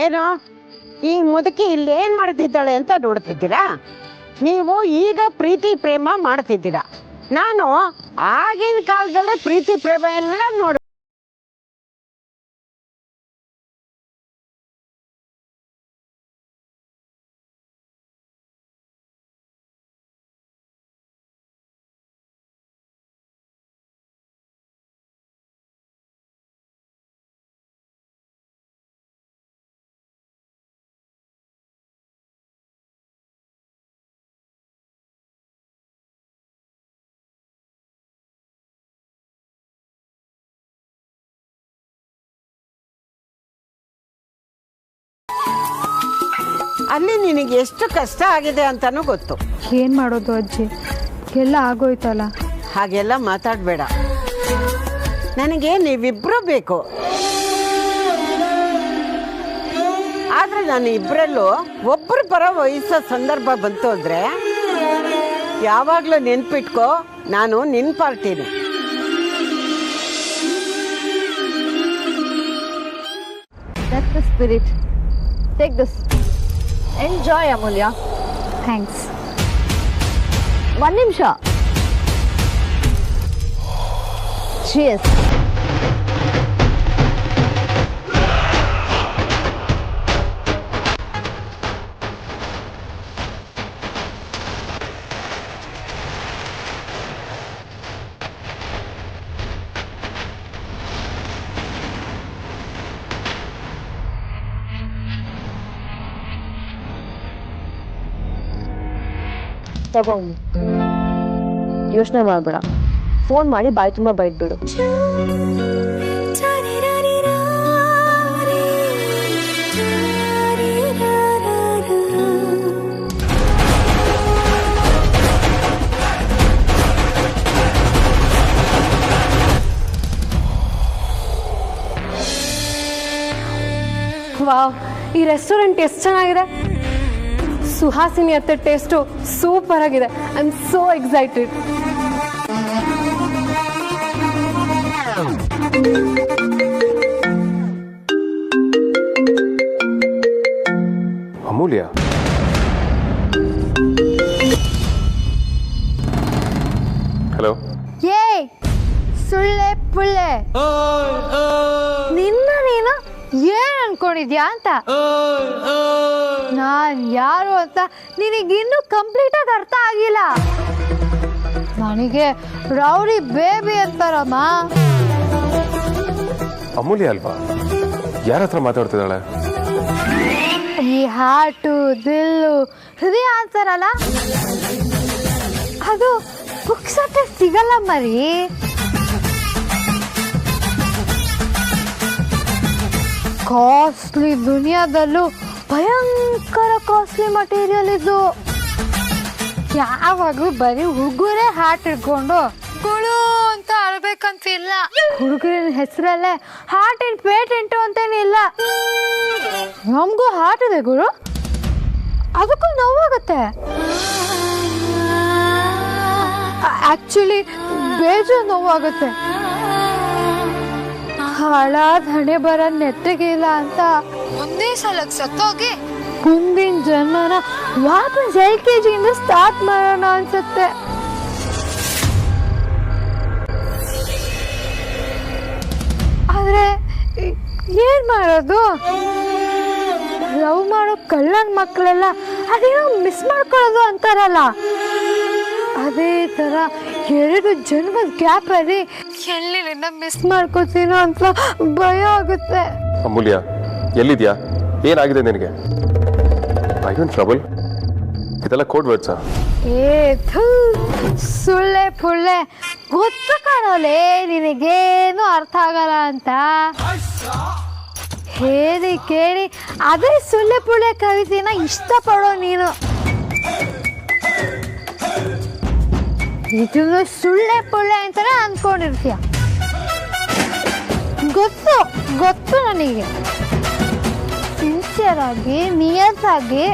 [SPEAKER 8] ಏನು ಈ ಮುದುಕಿ ಇಲ್ಲಿ ಏನ್ ಮಾಡ್ತಿದ್ದಾಳೆ ಅಂತ ನೋಡ್ತಿದ್ದೀರಾ? ನೀವು ಈಗ ಪ್ರೀತಿ ಪ್ರೇಮ ಮಾಡ್ತಿದ್ದೀರಾ. ನಾನು ಆಗಿನ ಕಾಲದಲ್ಲೇ ಪ್ರೀತಿ ಪ್ರೇಮ ಎಲ್ಲ ನೋಡ ಅಲ್ಲಿ ನಿನಗೆ ಎಷ್ಟು ಕಷ್ಟ ಆಗಿದೆ ಅಂತಲೂ ಗೊತ್ತು.
[SPEAKER 6] ಏನು ಮಾಡೋದು ಅಜ್ಜಿ, ಎಲ್ಲ ಆಗೋಯ್ತಲ್ಲ.
[SPEAKER 8] ಹಾಗೆಲ್ಲ ಮಾತಾಡಬೇಡ. ನನಗೆ ನೀವಿಬ್ಬರು ಬೇಕು. ಆದರೆ ನಾನು ಇಬ್ಬರಲ್ಲೂ ಒಬ್ಬರು ಪರ ವಹಿಸೋ ಸಂದರ್ಭ ಬಂತು ಅಂದರೆ ಯಾವಾಗಲೂ ನೆನ್ಪಿಟ್ಕೋ, ನಾನು ನಿನ್ನ ಪಾರ್ಟಿನಿ.
[SPEAKER 7] That's the spirit. Take this. Enjoy, Amulya.
[SPEAKER 6] Thanks.
[SPEAKER 7] One ನಿಮಿಷ. Cheers.
[SPEAKER 5] ತಗೊಂಡು ಯೋಚನೆ ಮಾಡಬೇಡ, ಫೋನ್ ಮಾಡಿ ಬಾಯಿ ತುಂಬ ಬೈಟ್ಬಿಡು.
[SPEAKER 7] ವಾವ್, ಈ ರೆಸ್ಟೋರೆಂಟ್ ಎಷ್ಟು ಚೆನ್ನಾಗಿದೆ. ಸುಹಾಸಿನಿ ಅತ್ತೆ ಟೇಸ್ಟು ಸೂಪರ್ ಆಗಿದೆ. I am so excited.
[SPEAKER 1] Amulya, hello.
[SPEAKER 6] ಏ ಸುಳ್ಳೆ ಪುಳ್ಳೆ, ನಿನ್ನ ನೀನು ಏನ್ ಅನ್ಕೊಂಡಿದ್ಯಾ ಅಂತ. ನಾನ್ ಯಾರು ಅಂತ ನಿನಗಿನ್ನೂ ಕಂಪ್ಲೀಟ್ ಆಗಿ ಅರ್ಥ ಆಗಿಲ್ಲ. ನನಗೆ ರೌಡಿ ಬೇಬಿ ಅಂತಾರಮ್ಮ.
[SPEAKER 1] ಅಮೂಲ್ಯ ಅಲ್ವಾ? ಯಾರ ಹತ್ರ ಮಾತಾಡ್ತಿದ್ದಾಳೆ?
[SPEAKER 6] ಈ ಹಾರ್ಟು ದಿಲ್ಲು ಹೃದಯ ಅಂತಾರಲ್ಲ, ಅದು ಪುಕ್ಸಟ್ಟೆ ಸಿಗಲ್ಲ ಮರಿ. ಕಾಸ್ಟ್ಲಿ ದುನಿಯಾದಲ್ಲೂ ಭಯಂಕರ ಕಾಸ್ಟ್ಲಿ ಮಟೀರಿಯಲ್ ಇದು. ಯಾವಾಗಲೂ ಬರೀ ಹುಡುಗರೇ ಹಾರ್ಟ್ ಇಟ್ಕೊಂಡು ಗುಳು ಅಂತ ಅಳ್ಬೇಕಂತಿಲ್ಲ. ಹುಡುಗರಿನ ಹೆಸರಲ್ಲೇ ಹಾರ್ಟ್ ಅಂಡ್ ಪೇಟೆಂಟು ಅಂತೇನಿಲ್ಲ. ನಮಗೂ ಹಾರ್ಟ್ ಇದೆ ಗುರು, ಅದಕ್ಕೂ ನೋವಾಗುತ್ತೆ. ಆಕ್ಚುಲಿ ಬೇಜಾರು ನೋವಾಗುತ್ತೆ. ಹಾಳಾದ ಹಣೆ ಬರ ನೆಟ್ಟಿಗೆ ಇಲ್ಲ ಅಂತ ಒಂದೇ ಸಲಕ್ಕೆ ಸತ್ತೋಗಿ ಮುಂದಿನ ಜನ್ಮನ ವಾಪಸ್ LKG ಇಂದ ಸ್ಟಾರ್ಟ್ ಮಾಡೋಣ ಅನ್ಸುತ್ತೆ. ಆದ್ರೆ ಏನ್ ಮಾಡೋದು? ಲವ್ ಮಾಡೋ ಕಳ್ಳನ ಮಕ್ಕಳೆಲ್ಲ ಅದೇನೋ ಮಿಸ್ ಮಾಡ್ಕೊಳ್ಳೋದು ಅಂತಾರಲ್ಲ, ಅದೇ ತರ 2 ಜನ್ಮದ ಗ್ಯಾಪ್ ಅಲ್ಲಿ ಎಲ್ಲಿಂದ ಮಿಸ್ ಮಾಡ್ಕೋತೀನೋ ಅಂತ ಭಯ ಆಗುತ್ತೆ.
[SPEAKER 1] ಅಮೂಲ್ಯ, ಎಲ್ಲಿದ್ಯಾ? ಏನಾಗಿದೆ ನಿನಗೆ? I don't trouble. ಇದೆಲ್ಲ ಕೋಡ್ ವರ್ಡ್ಸಾ?
[SPEAKER 6] ಸುಳ್ಳೆ ಪುಳ್ಳೆ, ಗೊತ್ತು ಕಾಣೋಲೆ ನಿನಗೇನು ಅರ್ಥ ಆಗಲ್ಲ ಅಂತ. ಹೇಳಿ ಕೇಳಿ ಅದೇ ಸುಳ್ಳೆ ಪುಳ್ಳೆ ಕವಿತೆನ ಇಷ್ಟಪಡೋ ನೀನು. ಇದನ್ನು ಸುಳ್ಳೆ ಪುಳ್ಳೆ ಅಂತಾನೆ ಅನ್ಕೊಂಡಿರ್ತೀಯ. ಗೊತ್ತು ಗೊತ್ತು ನನಗೆ. ಸಿನ್ಸಿಯರ್ ಆಗಿ ನಿಯತ್ತಾಗಿ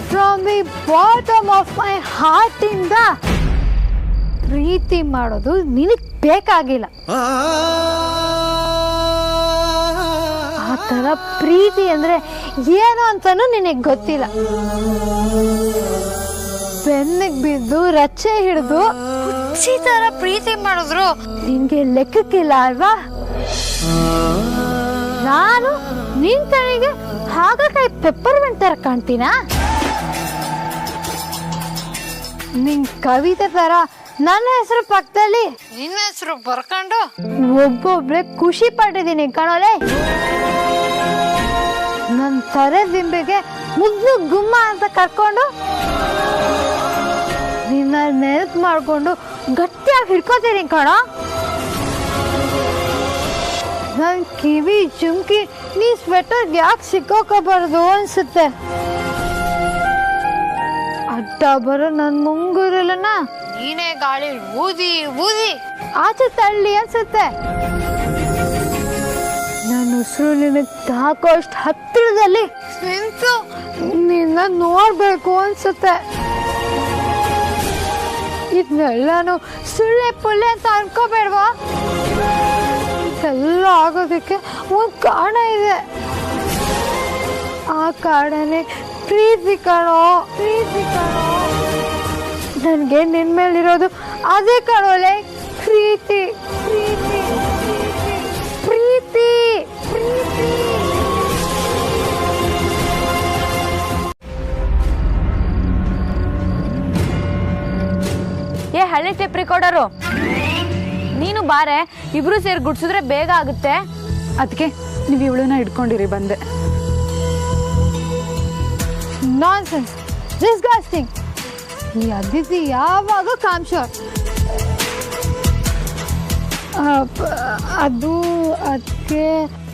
[SPEAKER 6] from the bottom of my heart ಇಂದ ಪ್ರೀತಿ ಮಾಡೋದು ನಿನಗೆ ಬೇಕಾಗಿಲ್ಲ. ಆ ಥರ ಪ್ರೀತಿ ಅಂದ್ರೆ ಏನು ಅಂತಾನೂ ನಿನಗೆ ಗೊತ್ತಿಲ್ಲ. ಬೆನ್ನಿಗೆ ಬಿದ್ದು ರಚ್ಚೆ ಹಿಡಿದು ಹುಚ್ಚಿ ತರ ಪ್ರೀತಿ ಮಾಡಿದ್ರು ನಿನ್ಗೆ ಲೆಕ್ಕಕ್ಕಿಲ್ಲ ಅಲ್ವಾ? ನಾನು ನಿನ್ ಕಡೆಗೆ ಹಾಗಲಕಾಯಿ ಪೆಪ್ಪರ್ಮೆಂಟ್ ತರ ಕಾಣ್ತೀನ? ನಿನ್ ಕವಿತೆ ತರ ನನ್ನ ಹೆಸರು ಪಕ್ಕದಲ್ಲಿ ನಿನ್ನ ಹೆಸರು ಬರ್ಕೊಂಡು ಒಬ್ಬೊಬ್ರೆ ಖುಷಿ ಪಟ್ಟಿದ್ದೀನಿ ಕಣೋಲೆ. ನನ್ನ ತರೆ ದಿಂಬಿಗೆ ಮುದ್ದು ಗುಮ್ಮ ಅಂತ ಕರ್ಕೊಂಡು ನಿನ್ನ ನೆನಪು ಮಾಡ್ಕೊಂಡು ಗಟ್ಟಿಯಾಗಿ ಹಿಡ್ಕೋತೀನಿ ಕಣ. ನನ್ನ ಕಿವಿ ಚುಮ್ಕಿ ನೀ ಸ್ವೆಟರ್ ಯಾಕೆ ಸಿಕ್ಕೋಕೋಬಾರ್ದು ಅನ್ಸುತ್ತೆ. ಅಡ್ಡ ಬರೋ ನನ್ ಮುಂಗುರಲನ್ನ ನೀನೇ ಗಾಳಿ ಊದಿ ಊದಿ ಆಚೆ ತಳ್ಳಿ ಅನ್ಸುತ್ತೆ. ನನ್ನ ಉಸಿರು ನಿನಗೆ ತಾಕೋ ಅಷ್ಟು ಹತ್ತಿರದಲ್ಲಿ ನಿಂತು ನಿನ್ನ ನೋಡ್ಬೇಕು ಅನ್ಸುತ್ತೆ. ಇದನ್ನೆಲ್ಲಾನು ಸುಳ್ಳೆ ಪುಳ್ಳೆ ಅಂತ ಅನ್ಕೋಬೇಡ್ವಾ? ಎಲ್ಲ ಆಗೋದಕ್ಕೆ ಒಂದು ಕಾರಣ ಇದೆ. ಆ ಕಾರಣನೇ ಪ್ರೀತಿ ಕಣೋ, ಪ್ರೀತಿ ಕಣೋ. ನನಗೆ ನಿನ್ನ ಮೇಲಿರೋದು ಅದೇ ಕಣೋಲೆ, ಪ್ರೀತಿ ಪ್ರೀತಿ ಪ್ರೀತಿ ಪ್ರೀತಿ.
[SPEAKER 7] ಏ ಹಳೆ ಟೇಪ್ ರೆಕಾರ್ಡರು, ನೀನು ಬಾರೆ, ಇಬ್ರು ಸೇರಿ ಗುಡ್ಸಿದ್ರೆ ಬೇಗ ಆಗುತ್ತೆ.
[SPEAKER 12] ಅದಕ್ಕೆ ನೀವು ಇವಳನ್ನ ಇಟ್ಕೊಂಡಿರಿ ಬಂದೆ.
[SPEAKER 6] Nonsense, disgusting. ಈ ಅದಿತಿ ಯಾವಾಗ ಕಾಮ್ಶೋರ್. ಅದು ಅದಕ್ಕೆ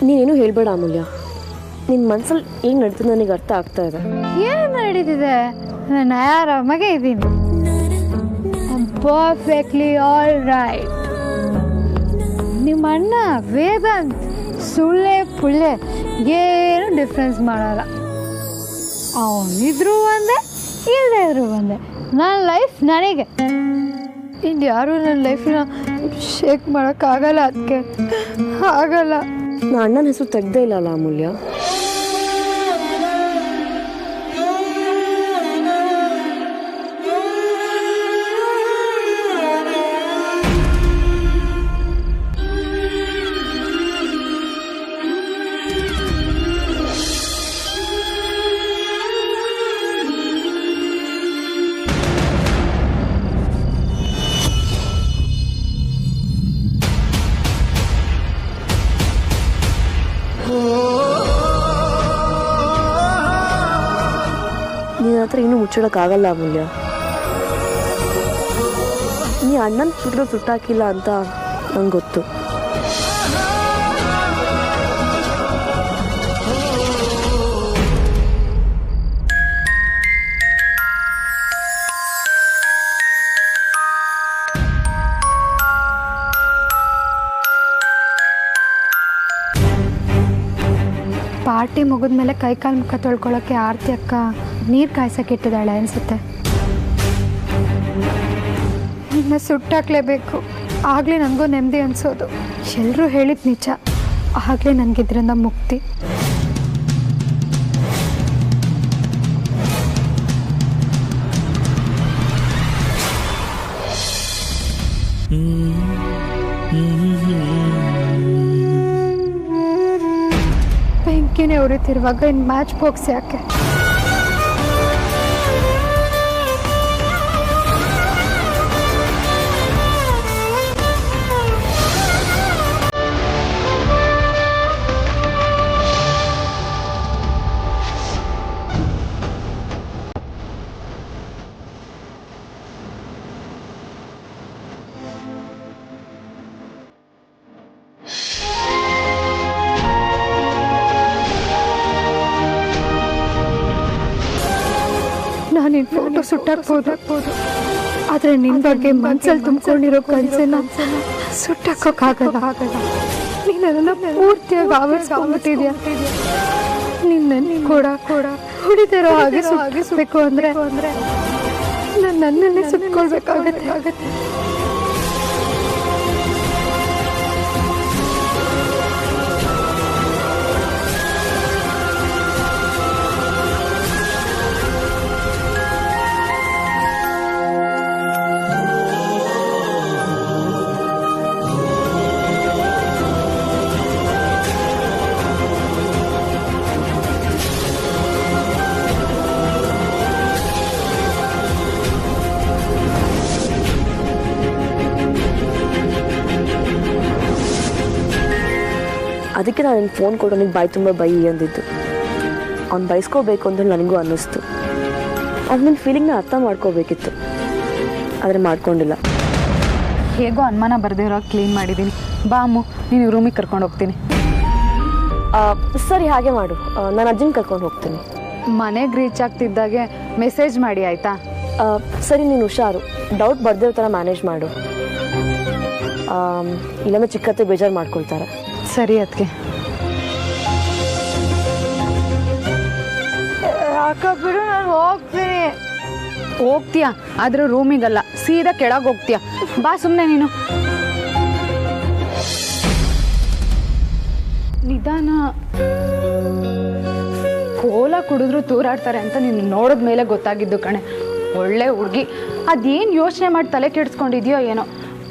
[SPEAKER 5] ನೀನೇನು ಹೇಳ್ಬೇಡ ಅಮೂಲ್ಯ. ನಿನ್ನ ಮನ್ಸಲ್ಲಿ ಏನು ನಡೀತದೆ ನನಗೆ ಅರ್ಥ ಆಗ್ತಾ ಇದೆ.
[SPEAKER 6] ಏನು ನಡೀತಿದೆ? ನಾನು ಆರಾಮಾಗೆ ಇದ್ದೀನಿ. Perfectly all right. ನಿಮ್ಮ ಅಣ್ಣ ವೇದಾಂತ್ ಸುಳ್ಳೆ ಪುಳ್ಳೆ ಏನು ಡಿಫ್ರೆನ್ಸ್ ಮಾಡಲ್ಲ. ಅವನಿದ್ರು ಒಂದೇ, ಇಲ್ಲದೇ ಇದ್ರು ಒಂದೇ. ನನ್ನ ಲೈಫ್ ನನಗೆ. ಇನ್ನು ಯಾರು ನನ್ನ ಲೈಫಿನ ಶೇಕ್ ಮಾಡೋಕ್ಕಾಗಲ್ಲ. ಅದಕ್ಕೆ ಆಗಲ್ಲ.
[SPEAKER 5] ನನ್ನ ಅಣ್ಣನ ಹೆಸರು ತೆಗ್ದೇ ಇಲ್ಲಲ್ಲ ಅಮೂಲ್ಯ. ನಿನ್ನ ಹತ್ರ ಇನ್ನೂ ಮುಚ್ಚಿಡೋಕ್ಕಾಗಲ್ಲ ಅಮೂಲ್ಯ. ನೀ ಅಣ್ಣನ ಸುಟ್ಟಾಕಿಲ್ಲ ಅಂತ ನಂಗೆ ಗೊತ್ತು.
[SPEAKER 6] ಪಾರ್ಟಿ ಮುಗಿದ್ಮೇಲೆ ಕೈಕಾಲು ಮುಖ ತೊಳ್ಕೊಳ್ಳೋಕ್ಕೆ ಆರತಿ ಅಕ್ಕ ನೀರು ಕಾಯ್ಸಕ್ಕೆ ಇಟ್ಟಿದ್ದಾಳೆ ಅನಿಸುತ್ತೆ. ನಿನ್ನ ಸುಟ್ಟಾಕ್ಲೇಬೇಕು, ಆಗಲೇ ನನಗೂ ನೆಮ್ಮದಿ ಅನಿಸೋದು. ಎಲ್ಲರೂ ಹೇಳಿದ ನಿಜ, ಆಗಲೇ ನನಗಿದ್ರಿಂದ ಮುಕ್ತಿ. ಬೆಂಕಿನೇ ಉರಿತಿರುವಾಗ ಇನ್ನು ಮ್ಯಾಚ್ ಬಾಕ್ಸ್ ಯಾಕೆ? ನಾನು ನಿನ್ನ ಫೋಟೋ ಸುಟ್ಟಾಕ್ಬೋದು, ಆದರೆ ನಿನ್ನ ಬಗ್ಗೆ ಮನ್ಸಲ್ಲಿ ತುಂಬಿಕೊಂಡಿರೋ ಕನಸನ್ನ ಸುಟ್ಟಾಕೋಕ್ಕಾಗಲ್ಲ. ನೀನೆಲ್ಲ ಪೂರ್ತಿಯಾಗಿ ಆವರಿಸ್ಕೊಂಡ್ಬಿಟ್ಟಿದ್ಯಾ. ನಿನ್ನ ಕೂಡ ಹೊಡಿತಿರೋ ಹಾಗೆ ಸುಟ್ಟಬೇಕು ಅಂದರೆ ನಾನು ನನ್ನನ್ನೇ ಸುಟ್ಕೊಳ್ಬೇಕಾಗತ್ತೆ.
[SPEAKER 5] ಅದಕ್ಕೆ ನಾನು ನಿನ್ನ ಫೋನ್ ಕೊಟ್ಟು ನನಗೆ ಬಾಯಿ ತುಂಬ ಬೈ ಅಂದಿದ್ದು. ಅವ್ನು ಬಯಸ್ಕೋಬೇಕು ಅಂತ ನನಗೂ ಅನ್ನಿಸ್ತು. ಅವ್ನು ನಿನ್ನ ಫೀಲಿಂಗ್ನ ಅರ್ಥ ಮಾಡ್ಕೋಬೇಕಿತ್ತು, ಆದರೆ ಮಾಡ್ಕೊಂಡಿಲ್ಲ.
[SPEAKER 12] ಹೇಗೋ ಅನುಮಾನ ಬರದೇ ಇರೋ ಕ್ಲೀನ್ ಮಾಡಿದ್ದೀನಿ. ಬಾ ಅಮ್ಮು, ನೀನು ರೂಮಿಗೆ ಕರ್ಕೊಂಡು ಹೋಗ್ತೀನಿ.
[SPEAKER 5] ಸರಿ ಹಾಗೆ ಮಾಡು, ನಾನು ಅಜ್ಜನ ಕರ್ಕೊಂಡು ಹೋಗ್ತೀನಿ.
[SPEAKER 6] ಮನೆಗೆ ರೀಚ್ ಆಗ್ತಿದ್ದಾಗೆ ಮೆಸೇಜ್ ಮಾಡಿ ಆಯಿತಾ?
[SPEAKER 5] ಸರಿ, ನೀನು ಹುಷಾರು, ಡೌಟ್ ಬರ್ದಿರೋ ಥರ ಮ್ಯಾನೇಜ್ ಮಾಡು. ಇಲ್ಲಾಂದ್ರೆ ಚಿಕ್ಕತ್ತೆ ಬೇಜಾರು ಮಾಡ್ಕೊಳ್ತಾರೆ.
[SPEAKER 6] ಸರಿ ಅದಕ್ಕೆ.
[SPEAKER 7] ಅಕ್ಕ ಬಿಡು, ನಾನು ಹೋಗ್ತೀನಿ.
[SPEAKER 6] ಹೋಗ್ತೀಯಾ? ಆದ್ರೆ ರೂಮಿಗಲ್ಲ, ಸೀದಾ ಕೆಳಗೆ ಹೋಗ್ತೀಯಾ. ಬಾ ಸುಮ್ಮನೆ ನೀನು. ನಿಧಾನ. ಕೋಲ ಕುಡಿದ್ರು ತೂರಾಡ್ತಾರೆ ಅಂತ ನೀನು ನೋಡಿದ ಮೇಲೆ ಗೊತ್ತಾಗಿದ್ದು ಕಣೆ. ಒಳ್ಳೆ ಹುಡುಗಿ, ಅದೇನು ಯೋಚನೆ ಮಾಡಿ ತಲೆ ಕೆಡಿಸ್ಕೊಂಡಿದ್ಯೋ ಏನೋ.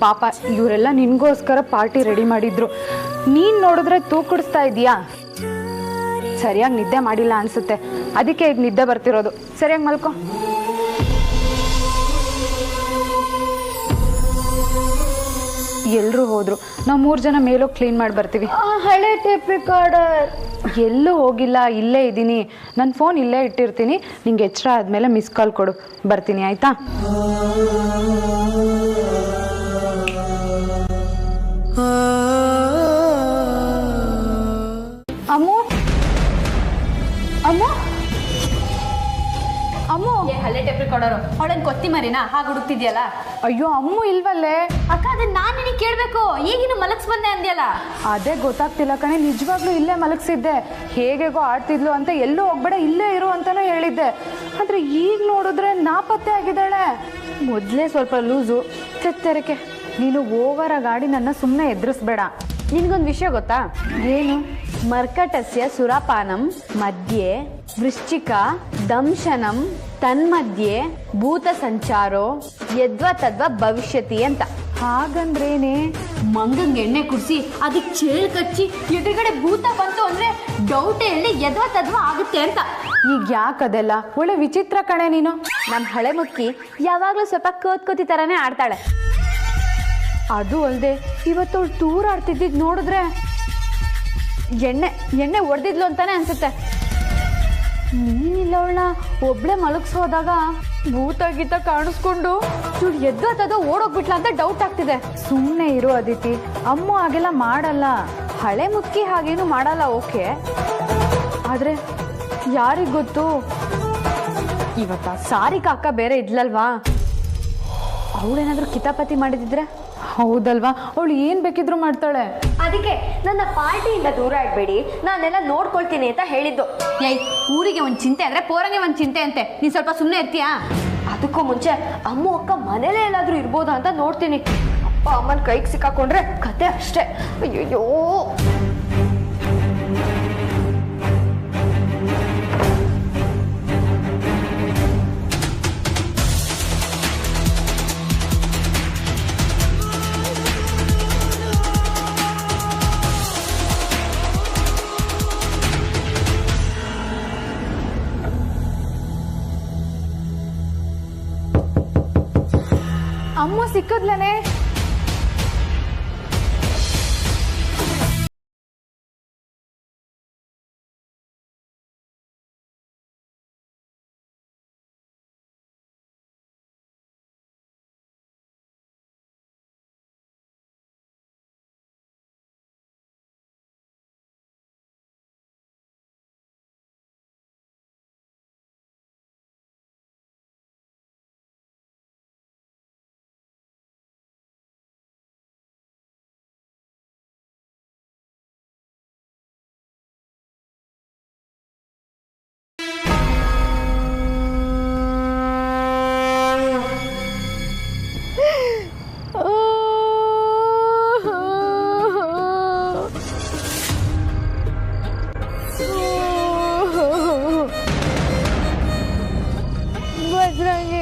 [SPEAKER 6] ಪಾಪ ಇವರೆಲ್ಲ ನಿನಗೋಸ್ಕರ ಪಾರ್ಟಿ ರೆಡಿ ಮಾಡಿದ್ರು. ನೀನು ನೋಡಿದ್ರೆ ತೂಕಡಿಸ್ತಾ ಇದೀಯಾ? ಸರಿಯಾಗಿ ನಿದ್ದೆ ಮಾಡಿಲ್ಲ ಅನ್ಸುತ್ತೆ, ಅದಕ್ಕೆ ಈಗ ನಿದ್ದೆ ಬರ್ತಿರೋದು. ಸರಿಯಾಗಿ ಮಲ್ಕೊ. ಎಲ್ಲರೂ ಹೋದ್ರು, ನಾವು 3 ಜನ ಮೇಲೋಗಿ ಕ್ಲೀನ್ ಮಾಡಿ ಬರ್ತೀವಿ.
[SPEAKER 7] ಹಳೆ ಟೇಪ್ ರೆಕಾರ್ಡರ್
[SPEAKER 6] ಎಲ್ಲೂ ಹೋಗಿಲ್ಲ, ಇಲ್ಲೇ ಇದ್ದೀನಿ. ನನ್ನ ಫೋನ್ ಇಲ್ಲೇ ಇಟ್ಟಿರ್ತೀನಿ. ನಿಂಗೆ ಎಚ್ಚರ ಆದಮೇಲೆ ಮಿಸ್ ಕಾಲ್ ಕೊಡು, ಬರ್ತೀನಿ ಆಯಿತಾ? ಅಮ್ಮು, ಅಮ್ಮು, ಅಮ್ಮು.
[SPEAKER 12] ಹಳೆ ಟೇಪ್ ರೆಕಾರ್ಡರು ಅವಳೇನು ಕೊತ್ತಿ ಮರಿನಾ ಹಾಗೆ ಹುಡುಕ್ತಿದ್ಯಲ್ಲ?
[SPEAKER 6] ಅಯ್ಯೋ ಅಮ್ಮು ಇಲ್ವಲ್ಲೇ?
[SPEAKER 12] ಅಕ್ಕ ಅದನ್ನ ನಾನು ನಿನಗೆ ಕೇಳಬೇಕು, ಈಗಿನ ಮಲಗ್ಸ್ ಬಂದೆ ಅಂದ್ಯಲ್ಲ.
[SPEAKER 6] ಅದೇ ಗೊತ್ತಾಗ್ತಿಲ್ಲ ಕಣೆ, ನಿಜವಾಗ್ಲೂ ಇಲ್ಲೇ ಮಲಗಿಸಿದ್ದೆ. ಹೇಗೇಗೋ ಆಡ್ತಿದ್ಲು ಅಂತ ಎಲ್ಲೂ ಹೋಗ್ಬೇಡ ಇಲ್ಲೇ ಇರು ಅಂತಾನೂ ಹೇಳಿದ್ದೆ. ಆದರೆ ಈಗ ನೋಡಿದ್ರೆ ನಾಪತ್ತೆ ಆಗಿದ್ದಾಳೆ. ಮೊದಲೇ ಸ್ವಲ್ಪ ಲೂಸು, ತೆತ್ತರಕೆ. ನೀನು ಓವರ್ ಗಾಡಿ ನನ್ನ ಸುಮ್ಮನೆ ಎದುರಿಸ್ಬೇಡ.
[SPEAKER 7] ನಿನಗೊಂದು ವಿಷಯ ಗೊತ್ತಾ?
[SPEAKER 6] ಏನು?
[SPEAKER 7] ಮರ್ಕಟಸ್ಯ ಸುರಾಪಾನಂ ಮಧ್ಯೆ ವೃಶ್ಚಿಕ ದಂಶನಂ ತನ್ಮಧ್ಯೆ ಭೂತ ಸಂಚಾರೋ ಯದ್ವ ತದ್ವ ಭವಿಷ್ಯತಿ ಅಂತ.
[SPEAKER 6] ಹಾಗಂದ್ರೇನೆ?
[SPEAKER 12] ಮಂಗಂಗೆ ಎಣ್ಣೆ ಕುಡಿಸಿ ಅದಕ್ಕೆ ಚೇಳು ಕಚ್ಚಿ ಎದುರುಗಡೆ ಭೂತ ಬಂತು ಅಂದ್ರೆ ಡೌಟೇ ಎಣ್ಣೆ ಯದ್ವ ತದ್ವ ಆಗುತ್ತೆ ಅಂತ.
[SPEAKER 6] ಈಗ ಯಾಕದೆಲ್ಲ? ಒಳ್ಳೆ ವಿಚಿತ್ರ ಕಣೆ ನೀನು.
[SPEAKER 7] ನಮ್ಮ ಹಳೆ ಮುಕ್ಕಿ ಯಾವಾಗಲೂ ಸ್ವಲ್ಪ ಕೋತಿ ಥರನೇ ಆಡ್ತಾಳೆ.
[SPEAKER 6] ಅದು ಅಲ್ಲದೆ ಇವತ್ತು ಅವಳು ದೂರ ಆಡ್ತಿದ್ದಿದ್ದು ನೋಡಿದ್ರೆ
[SPEAKER 7] ಎಣ್ಣೆ ಹೊಡೆದಿದ್ಲು ಅಂತಾನೆ ಅನ್ಸುತ್ತೆ.
[SPEAKER 6] ನೀನಿಲ್ಲ ಅವಳನ್ನ ಒಬ್ಳೆ ಮಲಗಿಸೋದಾಗ
[SPEAKER 7] ಭೂತ ಗೀತ ಕಾಣಿಸ್ಕೊಂಡು ಇವಳು ಎದ್ದದ ಓಡೋಗ್ಬಿಟ್ಲ ಅಂತ ಡೌಟ್ ಆಗ್ತಿದೆ.
[SPEAKER 6] ಸುಮ್ಮನೆ ಇರೋ ಅದಿತಿ, ಅಮ್ಮ ಹಾಗೆಲ್ಲ ಮಾಡಲ್ಲ.
[SPEAKER 7] ಹಳೆ ಮುಕ್ಕಿ ಹಾಗೇನು ಮಾಡಲ್ಲ, ಓಕೆ.
[SPEAKER 6] ಆದರೆ ಯಾರಿಗೆ ಗೊತ್ತು?
[SPEAKER 7] ಇವತ್ತ ಸಾರಿಕಾ ಅಕ್ಕ ಬೇರೆ ಇದ್ಲಲ್ವಾ, ಅವಳೇನಾದ್ರೂ ಕಿತಾಪತಿ ಮಾಡಿದಿದ್ರೆ?
[SPEAKER 6] ಹೌದಲ್ವಾ, ಅವಳು ಏನು ಬೇಕಿದ್ರು ಮಾಡ್ತಾಳೆ.
[SPEAKER 7] ಅದಕ್ಕೆ ನನ್ನ ಪಾರ್ಟಿಯಿಂದ ದೂರ ಇಡಬೇಡಿ, ನಾನೆಲ್ಲ ನೋಡ್ಕೊಳ್ತೀನಿ ಅಂತ ಹೇಳಿದ್ದು.
[SPEAKER 12] ಏಯ್, ಊರಿಗೆ ಒಂದು ಚಿಂತೆ ಅಂದ್ರೆ ಪೋರಂಗೆ ಒಂದು ಚಿಂತೆ ಅಂತೆ. ನೀನು ಸ್ವಲ್ಪ ಸುಮ್ಮನೆ ಇರ್ತೀಯಾ?
[SPEAKER 7] ಅದಕ್ಕೂ ಮುಂಚೆ ಅಮ್ಮ ಅಕ್ಕ ಮನೇಲೇ ಎಲ್ಲಾದ್ರೂ ಇರ್ಬೋದಾ ಅಂತ ನೋಡ್ತೀನಿ. ಅಪ್ಪ ಅಮ್ಮನ ಕೈಗೆ ಸಿಕ್ಕಾಕೊಂಡ್ರೆ ಕತೆ ಅಷ್ಟೇ. ಅಯ್ಯೋ,
[SPEAKER 6] ಅಮ್ಮ ಸಿಕ್ಕದ್ಲನೇ?
[SPEAKER 7] ಬಜ್ರಂಗಿ,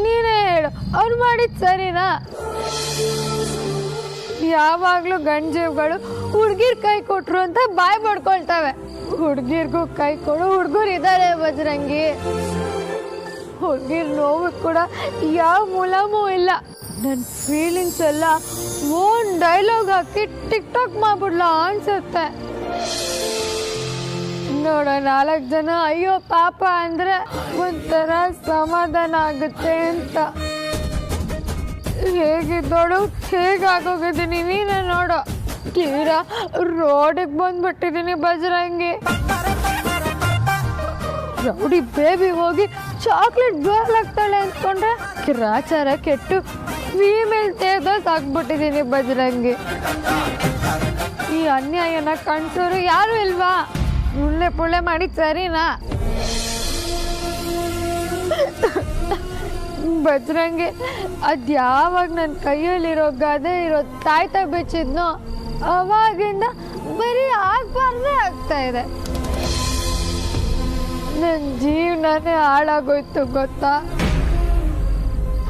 [SPEAKER 7] ನೀನೇ ಹೇಳು, ಅವ್ರು ಮಾಡಿದ್ ಸರಿನಾ? ಯಾವಾಗ್ಲೂ ಗಂಜೀವ್ಗಳು ಹುಡ್ಗಿರ್ ಕೈ ಕೊಟ್ರು ಅಂತ ಬಾಯ್ ಮಾಡ್ಕೊಳ್ತವೆ. ಹುಡ್ಗಿರ್ಗೂ ಕೈ ಕೊಡು ಹುಡ್ಗರು ಇದ್ದಾರೆ ಬಜ್ರಂಗಿ. ಹುಡ್ಗಿರ್ ನೋವು ಕೂಡ ಯಾವ ಮೂಲಮೂ ಇಲ್ಲ. ನನ್ನ ಫೀಲಿಂಗ್ಸ್ ಎಲ್ಲ ಓನ್ ಡೈಲಾಗ್ ಹಾಕಿ ಟಿಕ್ ಟಾಕ್ ಮಾಡ್ಬಿಡ್ಲ ಅನ್ಸುತ್ತೆ. ನೋಡ 4 ಜನ ಅಯ್ಯೋ ಪಾಪ ಅಂದ್ರೆ ಒಂಥರ ಸಮಾಧಾನ ಆಗುತ್ತೆ ಅಂತ. ಹೇಗಿದ್ದೋಳು ಹೇಗಾಗೋಗಿದ್ದೀನಿ ನೀನೇ ನೋಡು. ತೀರಾ ರೋಡಿಗೆ ಬಂದ್ಬಿಟ್ಟಿದ್ದೀನಿ ಬಜರಂಗಿ. ರೌಡಿ ಬೇಬಿ ಹೋಗಿ ಚಾಕ್ಲೇಟ್ ಗರ್ಲ್ ಆಗ್ತಾಳೆ ಅಂದ್ಕೊಂಡ್ರೆ ಕಿರಾಚಾರ ಕೆಟ್ಟು ಫೀಮೇಲ್ ತೇಜಸ್ ಆಗ್ಬಿಟ್ಟಿದ್ದೀನಿ ಬಜರಂಗಿ. ಈ ಅನ್ಯಾಯನ ಕಾಣಿಸೋರು ಯಾರು ಇಲ್ವಾ? ಮುಳ್ಳೆ ಪುಳ್ಳೆ ಮಾಡಿ ಸರಿನಾ? ಬಜರಂಗಿ, ಅದ್ಯಾವಾಗ ನನ್ನ ಕೈಯಲ್ಲಿರೋ ಗದೆ ಇರೋ ತಾಯ್ತ ಬಿಚ್ಚಿದ್ನೋ ಅವಾಗಿಂದ ಬರೀ ಆಗ್ಬಾರ್ದೇ ಆಗ್ತಾ ಇದೆ. ನನ್ನ ಜೀವನನೇ ಹಾಳಾಗೋಯ್ತು ಗೊತ್ತಾ?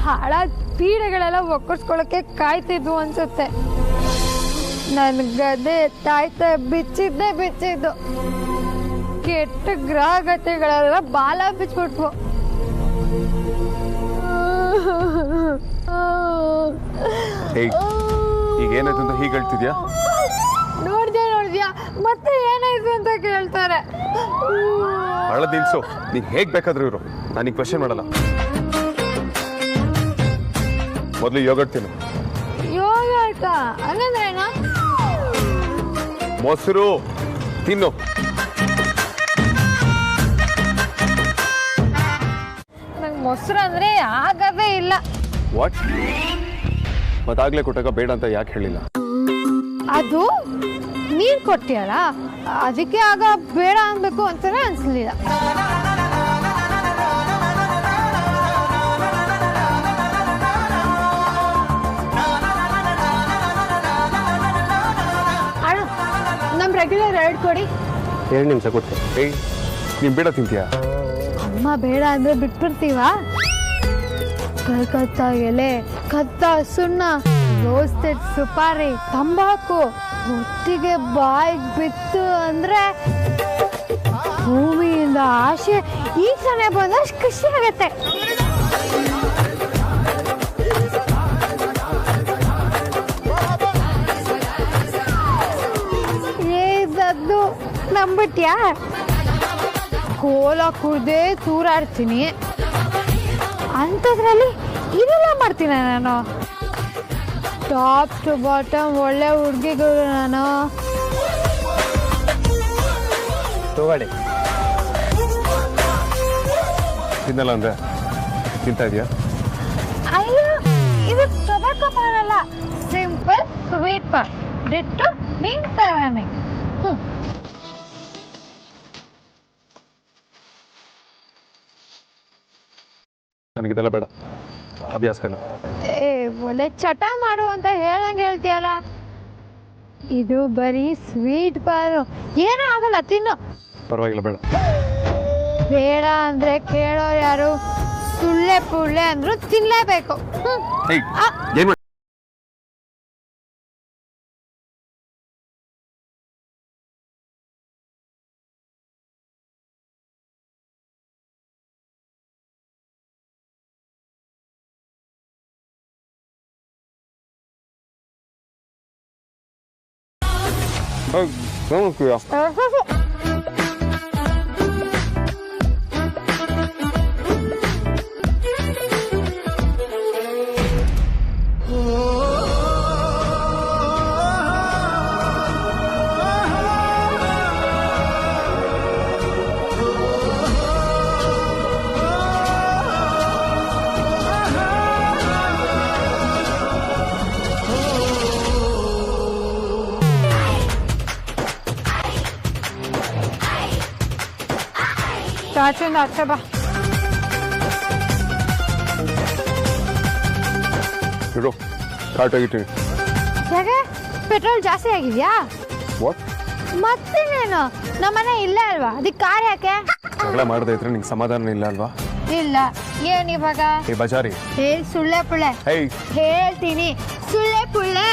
[SPEAKER 7] ಹಾಳಾದ ಪೀಡೆಗಳೆಲ್ಲ ಒಕ್ಕರ್ಸ್ಕೊಳಕ್ಕೆ ಕಾಯ್ತಿದ್ವು ಅನ್ಸುತ್ತೆ. ನನ್ನ ಗದೆ ತಾಯ್ತ ಬಿಚ್ಚಿದ್ದು ಕೆಟ್ಟ ಗ್ರಹಗತಿಗಳೆಲ್ಲ ಬಾಲ ಬಿಚ್ಬಿಟ್ವು.
[SPEAKER 1] ಈಗ ಏನಾಯ್ತು ಅಂತ ಹೀಗೆ ಹೇಳ್ತಿದ್ಯಾ?
[SPEAKER 7] ನೋಡ್ದ್ಯಾ ಮತ್ತೆ ಏನಾಯ್ತು ಅಂತ ಕೇಳ್ತಾರೆ.
[SPEAKER 1] ಅಳದ್ ನಿಲ್ಸು. ನೀನ್ ಹೇಗ್ ಬೇಕಾದ್ರೂ ಇರು, ನಾನೀಗ ಕ್ವಶನ್ ಮಾಡಲ್ಲ. ಮೊದಲು ಯೋಗಟ್ ತಿನ್ನು.
[SPEAKER 7] ಯೋಗರ್ಟ ಹಂಗಂದ್ರೇನಾ?
[SPEAKER 1] ಮೊಸರು ತಿನ್ನು.
[SPEAKER 7] ನಂಗೆ ಮೊಸರು ಅಂದ್ರೆ ಆಗದೇ ಇಲ್ಲ.
[SPEAKER 1] ವಾಟ್? ಮತ್ತಾಗ್ಲೇ ಕೊಟ್ಟಾಗ ಬೇಡ ಅಂತ ಯಾಕೆ ಹೇಳಿಲ್ಲ?
[SPEAKER 7] ಅದು ನೀನ್ ಕೊಟ್ಟಿಯಲ್ಲ, ಅದಕ್ಕೆ ಆಗ ಬೇಡ ಅನ್ಬೇಕು ಅಂತಾನೆ ಅನ್ಸ್ಲಿಲ್ಲ. ಅಣ್ಣ, ನಮ್ ರೆಗ್ಯುಲರ್ 2 ಕೊಡಿ.
[SPEAKER 1] 2 ನಿಮಿಷ ಕೊಡ್ತೆ. ಏಯ್, ನೀನ್ ಬೇಡ ತಿಂತೀಯಾ?
[SPEAKER 7] ಅಮ್ಮ ಬೇಡ ಅಂದ್ರೆ ಬಿಟ್ಬಿಡ್ತೀವ? ಕಲ್ಕತ್ತಾ ಎಲೆ, ಕತ್ತ ಸುಣ್ಣ, ರೋಸ್ಟೆಡ್ ಸುಪಾರಿ, ತಂಬಾಕು ಒಟ್ಟಿಗೆ ಬಾಯಿಗೆ ಬಿತ್ತು ಅಂದ್ರೆ ಭೂಮಿಯಿಂದ ಆಸೆ ಈಗ ತಾನೇ ಬಂದಷ್ಟು ಖುಷಿ ಆಗತ್ತೆ. ಏದದ್ದು ನಂಬಿಟ್ಯಾ? ಕೋಲ ಕುಡ್ದೆ ತೂರಾಡ್ತೀನಿ ಅಂಥದ್ರಲ್ಲಿ ಇದೆಲ್ಲ ಮಾಡ್ತೀನಿ ನಾನು. ಟಾಪ್ ಟು ಬಾಟಮ್ ಒಳ್ಳೆ ಹುಡುಗಿಗಳು ನಾನು.
[SPEAKER 1] ತಗೊಳ್ಳಿ. ತಿನ್ನಲ್ಲ ಅಂದ್ರೆ ತಿಂತಾ ಇದೆಯಾ?
[SPEAKER 7] ಅಯ್ಯೋ, ಇದು ಟೊಬ್ಯಾಕೊ ಪಾನ್ ಅಲ್ಲ, ಸಿಂಪಲ್ ಸ್ವೀಟ್ ಪಾನ್. ಡಿಟ್ಟು ನಿಂತವನೇ.
[SPEAKER 1] ನನಗಿದೆಲ್ಲ ಬೇಡ, ಅಭ್ಯಾಸ ಇಲ್ಲ.
[SPEAKER 7] ಒಳ್ಳೆ ಚಟ ಮಾಡು ಅಂತ ಹೇಳಂಗೆ ಹೇಳ್ತೀಯಲ್ಲ. ಇದು ಬರೀ ಸ್ವೀಟ್ ಪಾನು, ಏನೂ ಆಗಲ್ಲ, ತಿನ್ನು.
[SPEAKER 1] ಪರವಾಗಿಲ್ಲ, ಬೇಡ.
[SPEAKER 7] ಬೇಡ ಅಂದ್ರೆ ಕೇಳೋರು ಯಾರು? ಸುಳ್ಳೆ ಪುಳ್ಳೆ ಅಂದ್ರು ತಿನ್ಲೇಬೇಕು.
[SPEAKER 1] ಏನ್
[SPEAKER 7] ಚಾಚಿಂದ ಆಚೆ ಬಾ.
[SPEAKER 1] ಇಡು, ಕಾರ್ಟ್ ಆಗಿಟ್ಟಿನಿ.
[SPEAKER 7] ಯಾಕೆ? ಪೆಟ್ರೋಲ್ ಜಾಸ್ತಿ ಆಗಿದ್ಯಾ?
[SPEAKER 1] ವಾಟ್?
[SPEAKER 7] ಮತ್ತೇನೇನು, ನಮ್ಮನೆ ಇಲ್ಲೇ ಅಲ್ವಾ, ಅದಕ್ಕೆ ಕಾರ್ ಯಾಕೆ?
[SPEAKER 1] ಜಗಳ ಮಾಡದೇ ಇದ್ರೆ ನಿಂಗೆ ಸಮಾಧಾನ ಇಲ್ಲ ಅಲ್ವಾ?
[SPEAKER 7] ಇಲ್ಲ. ಏನ್ ಇವಾಗ?
[SPEAKER 1] ಏ ಬಜಾರಿ,
[SPEAKER 7] ಸುಳ್ಳೆ ಪುಳ್ಳೆ ಹೇಳ್ತೀನಿ, ಸುಳ್ಳೆ ಪುಳ್ಳೆ.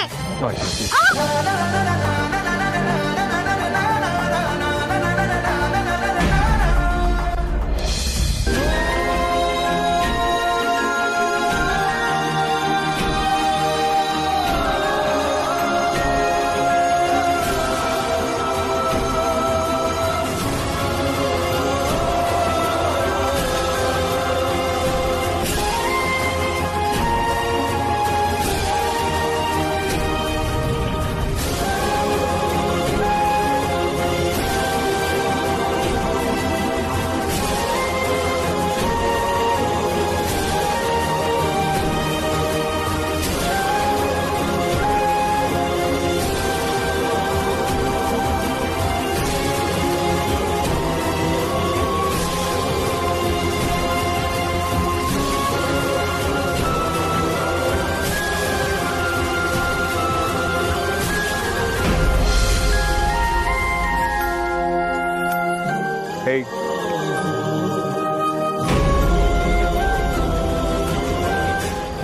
[SPEAKER 1] ಹೇಯ್,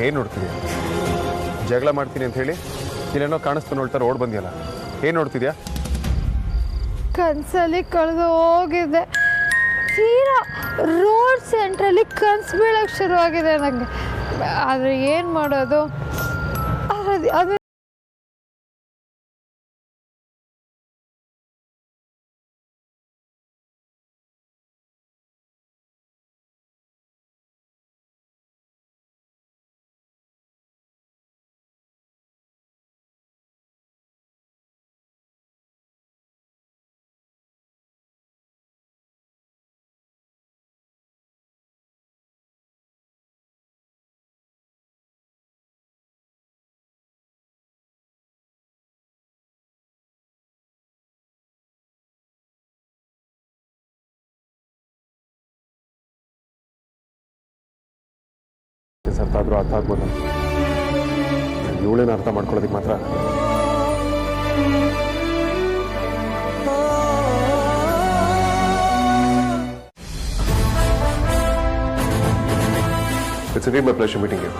[SPEAKER 1] ಏನು ನೋಡ್ತಿದ್ಯಾ? ಜಗಳ ಮಾಡ್ತೀನಿ ಅಂತ ಹೇಳಿ ಇಲ್ಲೇನೋ ಕಾಣಿಸ್ತು ನೋಡ್ತಾರೆ ಓಡ್ ಬಂದಿಯಲ್ಲ, ಏನು ನೋಡ್ತಿದ್ಯಾ?
[SPEAKER 7] ಕನ್ಸಲ್ಲಿ ಕಳೆದು ಹೋಗಿದೆ. ತೀರಾ ರೋಡ್ ಸೆಂಟ್ರಲ್ಲಿ ಕನ್ಸು ಬೀಳಕ್ಕೆ ಶುರುವಾಗಿದೆ ನನಗೆ. ಆದರೆ ಏನು ಮಾಡೋದು? ಅದು
[SPEAKER 1] ಸ್ವಲ್ಪ ಆದರೂ ಅರ್ಥ ಆಗ್ಬೋದು. ಇವಳೇನು ಅರ್ಥ ಮಾಡ್ಕೊಳ್ಳೋದಕ್ಕೆ ಮಾತ್ರ it's really my pleasure meeting you.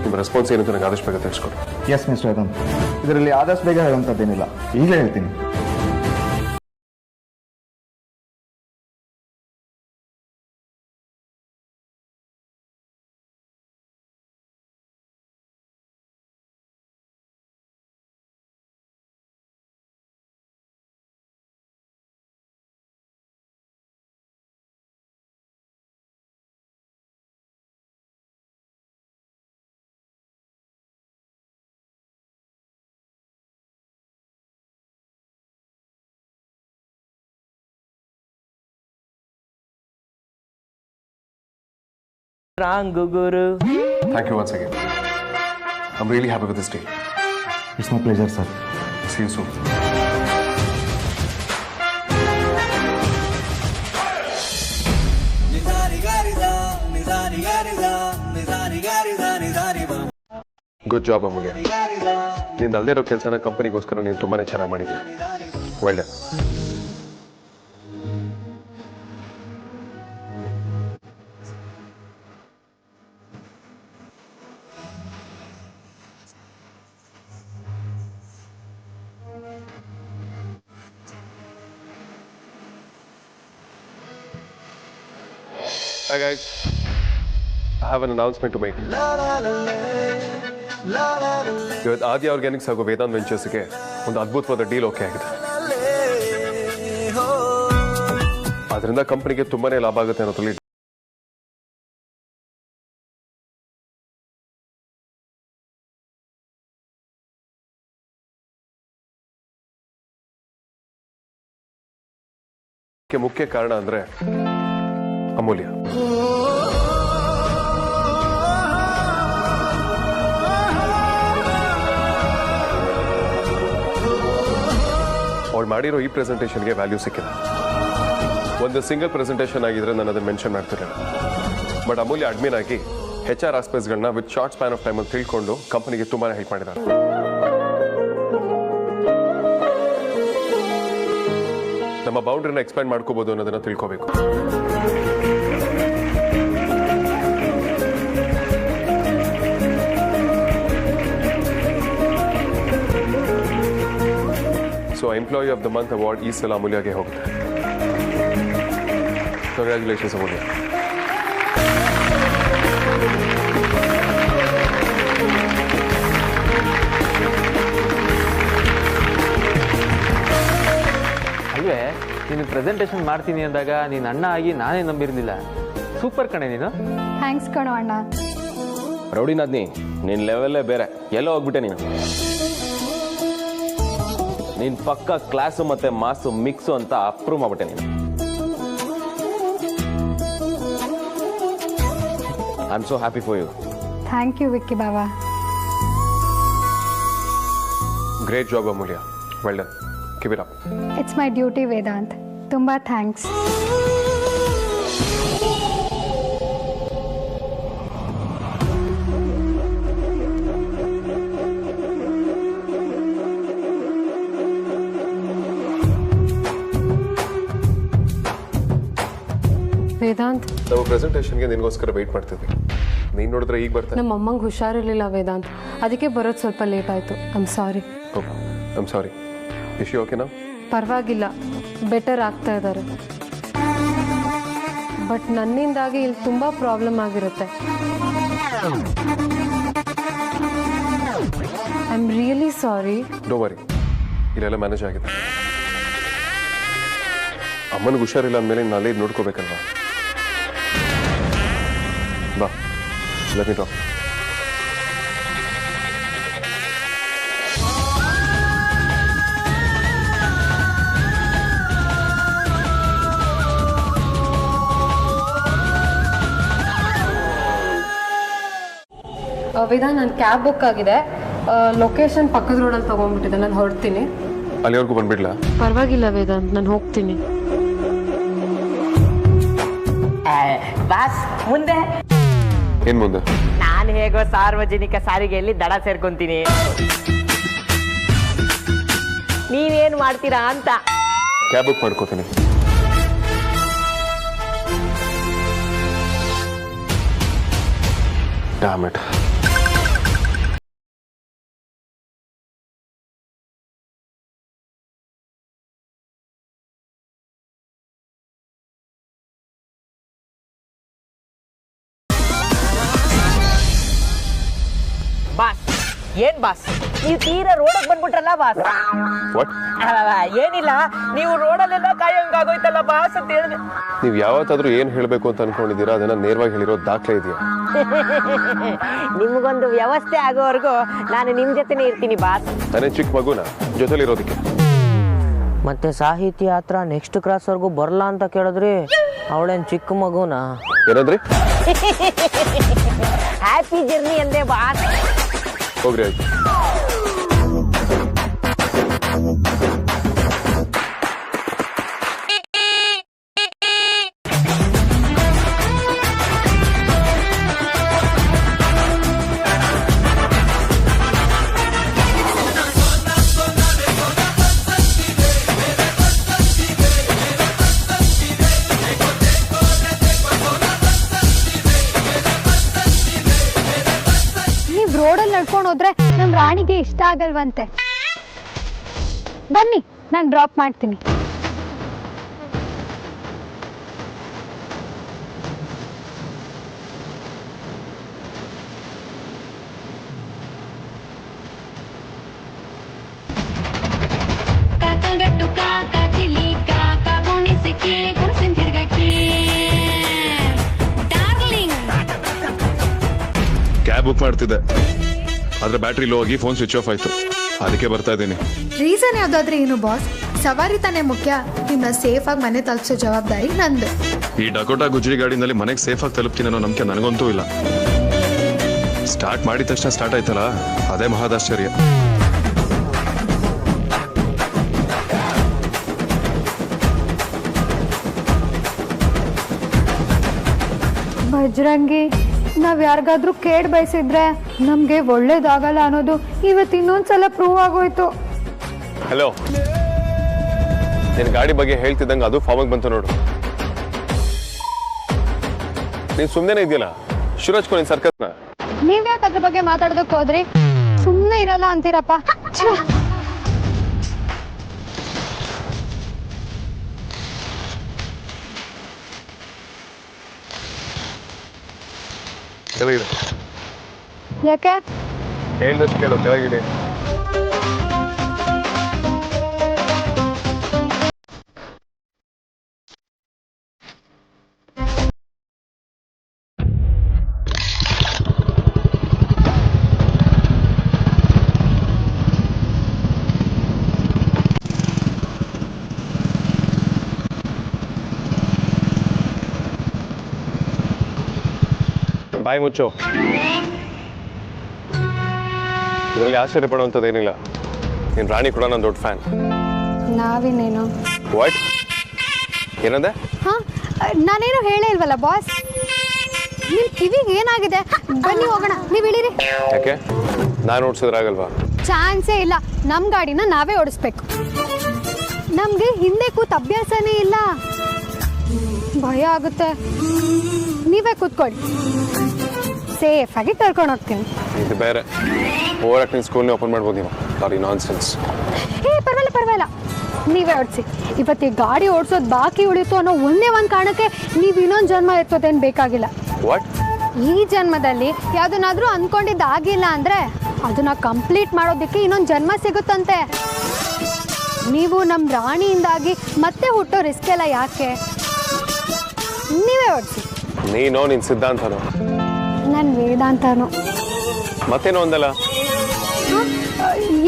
[SPEAKER 1] ನಿಮ್ಮ ರೆಸ್ಪಾನ್ಸ್ ಏನಂತ ನನಗೆ ಆದಷ್ಟು ಬೇಗ ತಿಳಿಸ್ಕೊಡಿ.
[SPEAKER 13] ಎಸ್ ಮಿಸ್ಟರ್ ವೇದಾಂತ್, ಇದರಲ್ಲಿ ಆದಷ್ಟು ಬೇಗ ಹೇಳುವಂಥದ್ದೇನಿಲ್ಲ, ಈಗಲೇ ಹೇಳ್ತೀನಿ.
[SPEAKER 9] ಗುರು.
[SPEAKER 1] Thank you once again. I'm really happy with this day.
[SPEAKER 13] It's my pleasure sir.
[SPEAKER 1] See you soon. Good job Amulya. ನೀನು ಅಲ್ಲದೆ ಇರೋ ಕೆಲಸನ ಕಂಪನಿಗೋಸ್ಕರ ನೀನು ತುಂಬಾನೇ ಚೆನ್ನಾಗಿ ಮಾಡಿದ್ದೆ. ಒಳ್ಳೆ Hi guys, I have an announcement to make. ಇವತ್ತು ಆದಿ ಆರ್ಗ್ಯಾನಿಕ್ಸ್ ಹಾಗೂ ವೇದಾಂತ್ ವೆಂಚರ್ಸ್ಗೆ ಒಂದು ಅದ್ಭುತವಾದ ಡೀಲ್ ಓಕೆ ಆಗಿದೆ. ಅದರಿಂದ ಕಂಪನಿಗೆ ತುಂಬಾನೇ ಲಾಭ ಆಗುತ್ತೆ ಅನ್ನೋದ್ರಲ್ಲಿ ಮುಖ್ಯ ಕಾರಣ ಅಂದ್ರೆ ಅಮೂಲ್ಯ. ಅವಳು ಮಾಡಿರೋ ಈ ಪ್ರೆಸೆಂಟೇಷನ್ಗೆ ವ್ಯಾಲ್ಯೂ ಸಿಕ್ಕಿದೆ. ಒಂದು ಸಿಂಗಲ್ ಪ್ರೆಸೆಂಟೇಷನ್ ಆಗಿದ್ರೆ ನಾನು ಅದನ್ನು ಮೆನ್ಷನ್ ಮಾಡ್ತಿರಲಿಲ್ಲ. ಬಟ್ ಅಮೂಲ್ಯ ಅಡ್ಮಿನ್ ಆಗಿ HR ಆಸ್ಪೆಕ್ಟ್ಸ್ಗಳನ್ನ ವಿತ್ ಶಾರ್ಟ್ ಸ್ಪ್ಯಾನ್ ಆಫ್ ಟೈಮಲ್ಲಿ ತಿಳ್ಕೊಂಡು ಕಂಪನಿಗೆ ತುಂಬಾ ಹೆಲ್ಪ್ ಮಾಡಿದ್ದಾರೆ. ನಮ್ಮ ಬೌಂಡ್ರಿನ ಎಕ್ಸ್ಪ್ಯಾಂಡ್ ಮಾಡ್ಕೋಬಹುದು ಅನ್ನೋದನ್ನ ತಿಳ್ಕೋಬೇಕು. So employee of the month award ಈ ಸಲ ಅಮೂಲ್ಯಗೆ ಹೋಗುತ್ತೆ. ಕಂಗ್ರ್ಯಾಚುಲೇಷನ್ಸ್ ಅಮೂಲ್ಯ.
[SPEAKER 4] ಅಲ್ವೇ, ನೀನು ಪ್ರೆಸೆಂಟೇಷನ್ ಮಾಡ್ತೀನಿ ಅಂದಾಗ ನೀನು ಅಣ್ಣ ಆಗಿ ನಾನೇ ನಂಬಿರ್ಲಿಲ್ಲ. ಸೂಪರ್ ಕಣೆ ನೀನು.
[SPEAKER 6] ಥ್ಯಾಂಕ್ಸ್ ಕಣೋ ಅಣ್ಣ.
[SPEAKER 2] ರೌಡಿನಾದ್ನಿ, ನಿನ್ನ ಲೆವೆಲ್ಲೇ ಬೇರೆ. ಎಲ್ಲೋ ಹೋಗ್ಬಿಟ್ಟೆ ನೀನು. ನೀನು ಪಕ್ಕ ಕ್ಲಾಸು ಮತ್ತೆ ಮಾಸು ಮಿಕ್ಸು ಅಂತ ಅಪ್ರೂವ್ ಮಾಡ್ಬಿಟ್ಟೆ ನೀನು. I am so happy for you.
[SPEAKER 6] Thank you Vicky baba.
[SPEAKER 1] Great job Amulya. Well done. Keep it up.
[SPEAKER 6] It's my duty Vedant. ತುಂಬ ಥ್ಯಾಂಕ್ಸ್.
[SPEAKER 14] ವೇದಾಂತ್,
[SPEAKER 1] ನಾವು ಪ್ರೆಸೆಂಟೇಷನ್ಗೆ ನಿನಗೋಸ್ಕರ ವೆಯ್ಟ್ ಮಾಡ್ತಿದ್ವಿ. ನೀನು ನೋಡಿದ್ರೆ ಈಗ ಬರ್ತಾರೆ.
[SPEAKER 14] ನಮ್ಮ ಅಮ್ಮಂಗೆ ಹುಷಾರಿರಲಿಲ್ಲ ವೇದಾಂತ್, ಅದಕ್ಕೆ ಬರೋದು ಸ್ವಲ್ಪ ಲೇಟ್ ಆಯಿತು. I'm sorry.
[SPEAKER 1] I'm sorry. Issue ಓಕೆನಾ?
[SPEAKER 14] ಪರವಾಗಿಲ್ಲ, ಬೆಟರ್ ಆಗ್ತಾ ಇದ್ದಾರೆ. ಬಟ್ ನನ್ನಿಂದಾಗಿ ಇಲ್ಲಿ ತುಂಬ ಪ್ರಾಬ್ಲಮ್ ಆಗಿರುತ್ತೆ. I am really sorry.
[SPEAKER 1] Do worry, ಇಲ್ಲೆಲ್ಲ ಮ್ಯಾನೇಜ್ ಆಗಿದೆ. ಅಮ್ಮನಿಗೆ ಹುಷಾರಿಲ್ಲ ಅಂದಮೇಲೆ ನಾಳೆ ನೋಡ್ಕೋಬೇಕಲ್ವಾ? ಬಾ, ಲೆಟ್ ಮಿ ಟಾಕ್.
[SPEAKER 14] ವೇದಾ, ನನ್ನ ಕ್ಯಾಬ್ ಬುಕ್ ಆಗಿದೆ. ಲೊಕೇಶನ್ ಪಕ್ಕದ ರೋಡಲ್ಲಿ ತೊಗೊಂಡ್ಬಿಟ್ಟಿದೆ. ನಾನು ಹೊರಡ್ತೀನಿ.
[SPEAKER 1] ಅಲ್ಲಿವರೆಗೂ ಬಂದ್ಬಿಡ್ಲಾ?
[SPEAKER 14] ಪರವಾಗಿಲ್ಲ ವೇದಾಂತ್, ನಾನು ಹೋಗ್ತೀನಿ.
[SPEAKER 9] ಬಾಸ್, ಮುಂದೆ
[SPEAKER 1] ಏನ್ ಮುಂದೆ?
[SPEAKER 9] ನಾನು ಹೇಗೋ ಸಾರ್ವಜನಿಕ ಸಾರಿಗೆಯಲ್ಲಿ ದಡ ಸೇರ್ಕೊಂತೀನಿ. ನೀವೇನ್ ಮಾಡ್ತೀರಾ ಅಂತ.
[SPEAKER 1] ಕ್ಯಾಬ್ ಬುಕ್ ಮಾಡ್ಕೋತೀನಿ. Damn it.
[SPEAKER 9] ಬಾಸ್, ಏನ್ ಬಾಸ್, ನೀವು ತೀರಾ ರೋಡಕ್ಕೆ ಬಂದ್ಬಿಟ್ರಲ್ಲ ಬಾಸ್.
[SPEAKER 1] ವಾಟ್?
[SPEAKER 9] ಏನಿಲ್ಲ, ನೀವು ರೋಡಲ್ಲೆಲ್ಲ ಕಾಯೋಂಗಾಗೋಯ್ತಲ್ಲ ಬಾಸ್ ಅಂತ ಹೇಳಿದೆ.
[SPEAKER 1] ನೀವು ಯಾವತ್ತಾದ್ರೂ ಏನ್ ಹೇಳ್ಬೇಕು ಅಂತ ಅನ್ಕೊಂಡಿದ್ದೀರಾ ಅದನ್ನ ನೇರವಾಗಿ ಹೇಳಿರೋ ದಾಖಲೆ ಇದೆಯಾ?
[SPEAKER 9] ನಿಮ್ಗೊಂದು ವ್ಯವಸ್ಥೆ ಆಗೋವರೆಗೂ ನಾನು ನಿಮ್ ಜೊತೆನೆ ಇರ್ತೀನಿ ಬಾಸ್.
[SPEAKER 1] ನಾನೇ ಚಿಕ್ಕ ಮಗುನ ಜೊತೆಲಿರೋದಕ್ಕೆ.
[SPEAKER 9] ಮತ್ತೆ ಸಾಹಿತ್ಯ ಹತ್ರ ನೆಕ್ಸ್ಟ್ ಕ್ರಾಸ್ ವರ್ಗೂ ಬರಲ್ಲ ಅಂತ ಕೇಳಿದ್ರಿ. ಅವಳೇನ್ ಚಿಕ್ಕ ಮಗುನ?
[SPEAKER 1] ಏನಂದ್ರಿ?
[SPEAKER 9] ಹ್ಯಾಪಿ ಜರ್ನಿ ಅಂದೆ ಬಾಸ್.
[SPEAKER 1] ಹೋಗ್ರಿ ಆಯ್ತು.
[SPEAKER 6] ರೋಡಲ್ಲಿ ನಡ್ಕೊಂಡು ಹೋದ್ರೆ ನಮ್ ರಾಣಿಗೆ ಇಷ್ಟ ಆಗಲ್ವಂತೆ. ಬನ್ನಿ, ನಾನು ಡ್ರಾಪ್ ಮಾಡ್ತೀನಿ.
[SPEAKER 3] ಕ್ಯಾಬ್ ಬುಕ್ ಮಾಡ್ತಿದ್ದೆ, ಆದ್ರೆ ಬ್ಯಾಟ್ರಿ ಲೋ ಆಗಿ ಫೋನ್ ಸ್ವಿಚ್ ಆಫ್ ಆಯ್ತು. ಅದಕ್ಕೆ ಬರ್ತಾ ಇದ್ದೀನಿ.
[SPEAKER 6] ರೀಸನ್ ಯಾವ್ದಾದ್ರೆ ಏನು ಬಾಸ್, ಸವಾರಿ ತಾನೇ ಮುಖ್ಯ. ನಿನ್ನ ಸೇಫ್ ಆಗಿ ಮನೆ ತಲುಪಿಸೋ ಜವಾಬ್ದಾರಿ ನಂದು.
[SPEAKER 3] ಈ ಡಕೋಟಾ ಗುಜ್ರಿ ಗಾಡಿನಲ್ಲಿ ಮನೆಗೆ ಸೇಫ್ ಆಗಿ ತಲುಪ್ತೀನಿ ಅನ್ನೋ ನಂಬಿಕೆ ನನಗಂತೂ ಇಲ್ಲ. ಸ್ಟಾರ್ಟ್ ಮಾಡಿದ ತಕ್ಷಣ ಸ್ಟಾರ್ಟ್ ಆಯ್ತಲ್ಲ, ಅದೇ ಮಹಾದಾಶ್ಚರ್ಯ.
[SPEAKER 6] ಬಜರಂಗಿ, ನಾವ್ ಯಾರಿಗಾದ್ರೂ ಕೇಡ್ ಬಯಸಿದ್ರೆ ನಮ್ಗೆ ಒಳ್ಳೇದಾಗಲ್ಲ ಅನ್ನೋದು ಇವತ್ತು ಇನ್ನೊಂದ್ಸಲ ಪ್ರೂವ್ ಆಗೋಯ್ತು.
[SPEAKER 1] ಹಲೋ, ನಿನ್ ಗಾಡಿ ಬಗ್ಗೆ ಹೇಳ್ತಿದ್ದಂಗೆ ಅದು ಫಾರ್ಮಿಗೆ ಬಂತು ನೋಡು. ನೀನ್ ಸುಮ್ಮನೆ ಇದೆಯಲ್ಲ, ಶುರು ಹಚ್ಕೊ ನಿನ್ ಸರ್ಕಸ್ನ.
[SPEAKER 6] ನೀವ್ಯಾಕೆ ಅದ್ರ ಬಗ್ಗೆ ಮಾತಾಡೋದಕ್ಕೆ ಹೋದ್ರಿ? ಸುಮ್ಮನೆ ಇರಲ್ಲ ಅಂತೀರಪ್ಪ. ಯಾಕೆ?
[SPEAKER 1] ಹೇಳಿದಷ್ಟು ಕೇಳು, ಕೆಳಗಿದೆ. ಬಾಯಿ ಮುಚ್ಚು. ಇದರಲ್ಲಿ ಆಶ್ಚರ್ಯ ಪಡುವಂಥದ್ದೇನಿಲ್ಲ. ನೀನು ರಾಣಿ ಕೂಡ ನಾನು ದೊಡ್ಡ ಫ್ಯಾನ್.
[SPEAKER 6] ನಾವಿನ್ನೇನು?
[SPEAKER 1] ವಾಟ್? ಏನಂದೆ?
[SPEAKER 6] ಹಾ, ನಾನೇನು ಹೇಳೇ ಇಲ್ವಲ್ಲ ಬಾಸ್. ನಿಮ್ ಕಿವಿಗೆ ಏನಾಗಿದೆ? ಬನ್ನಿ ಹೋಗೋಣ, ನೀವು ಇಳಿರಿ.
[SPEAKER 1] ಯಾಕೆ? ನಾನು ಓಡಿಸಿದ್ರಾಗಲ್ವಾ?
[SPEAKER 6] ಚಾನ್ಸೇ ಇಲ್ಲ. ನಮ್ಮ ಗಾಡಿನ ನಾವೇ ಓಡಿಸ್ಬೇಕು. ನಮ್ಗೆ ಹಿಂದೆ ಕೂತ್ ಅಭ್ಯಾಸನೇ ಇಲ್ಲ. ಭಯ ಆಗುತ್ತೆ. ನೀವೇ ಕೂತ್ಕೊಳ್ಳಿ, ಸೇಫಾಗಿ ಕರ್ಕೊಂಡು ಹೋಗ್ತೀನಿ.
[SPEAKER 1] ಇದು ಬೇರೆ ಓವರ್ ನೀನು ಸ್ಕೂಲ್ನೇ ಓಪನ್ ಮಾಡ್ಬೋದು ನೀವು. ಸಾರಿ ನಾನ್ ಸೆನ್ಸ್.
[SPEAKER 6] ಪರವಾಗಿಲ್ಲ ನೀವೇ ಓಡಿಸಿ. ಇವತ್ತು ಈ ಗಾಡಿ ಓಡಿಸೋದು ಬಾಕಿ ಉಳಿತು ಅನ್ನೋ ಒಂದೇ ಒಂದು ಕಾರಣಕ್ಕೆ ನೀವು ಇನ್ನೊಂದು ಜನ್ಮ ಎತ್ತೋದೇನು ಬೇಕಾಗಿಲ್ಲ.
[SPEAKER 1] ವಾಟ್?
[SPEAKER 6] ಈ ಜನ್ಮದಲ್ಲಿ ಯಾವುದನ್ನಾದ್ರೂ ಅಂದ್ಕೊಂಡಿದ್ದಾಗಿಲ್ಲ ಅಂದರೆ ಅದನ್ನ ಕಂಪ್ಲೀಟ್ ಮಾಡೋದಕ್ಕೆ ಇನ್ನೊಂದು ಜನ್ಮ ಸಿಗುತ್ತಂತೆ. ನೀವು ನಮ್ಮ ರಾಣಿಯಿಂದಾಗಿ ಮತ್ತೆ ಹುಟ್ಟೋ ರಿಸ್ಕ್ ಎಲ್ಲ ಯಾಕೆ? ನೀವೇ ಓಡಿಸಿ.
[SPEAKER 1] ನೀನೋ ನಿನ್ನ ಸಿದ್ಧಾಂತನೋ?
[SPEAKER 6] ನನ್ನ ವೇದಾಂತನೋ.
[SPEAKER 1] ಮತ್ತೇನೋ ಒಂದಲ್ಲ.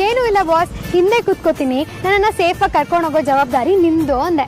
[SPEAKER 6] ಏನೂ ಇಲ್ಲ ಬಾಸ್, ಹಿಂದೆ ಕೂತ್ಕೋತೀನಿ. ನನ್ನನ್ನು ಸೇಫಾಗಿ ಕರ್ಕೊಂಡು ಹೋಗೋ ಜವಾಬ್ದಾರಿ ನಿಮ್ಮದು ಅಂದೆ.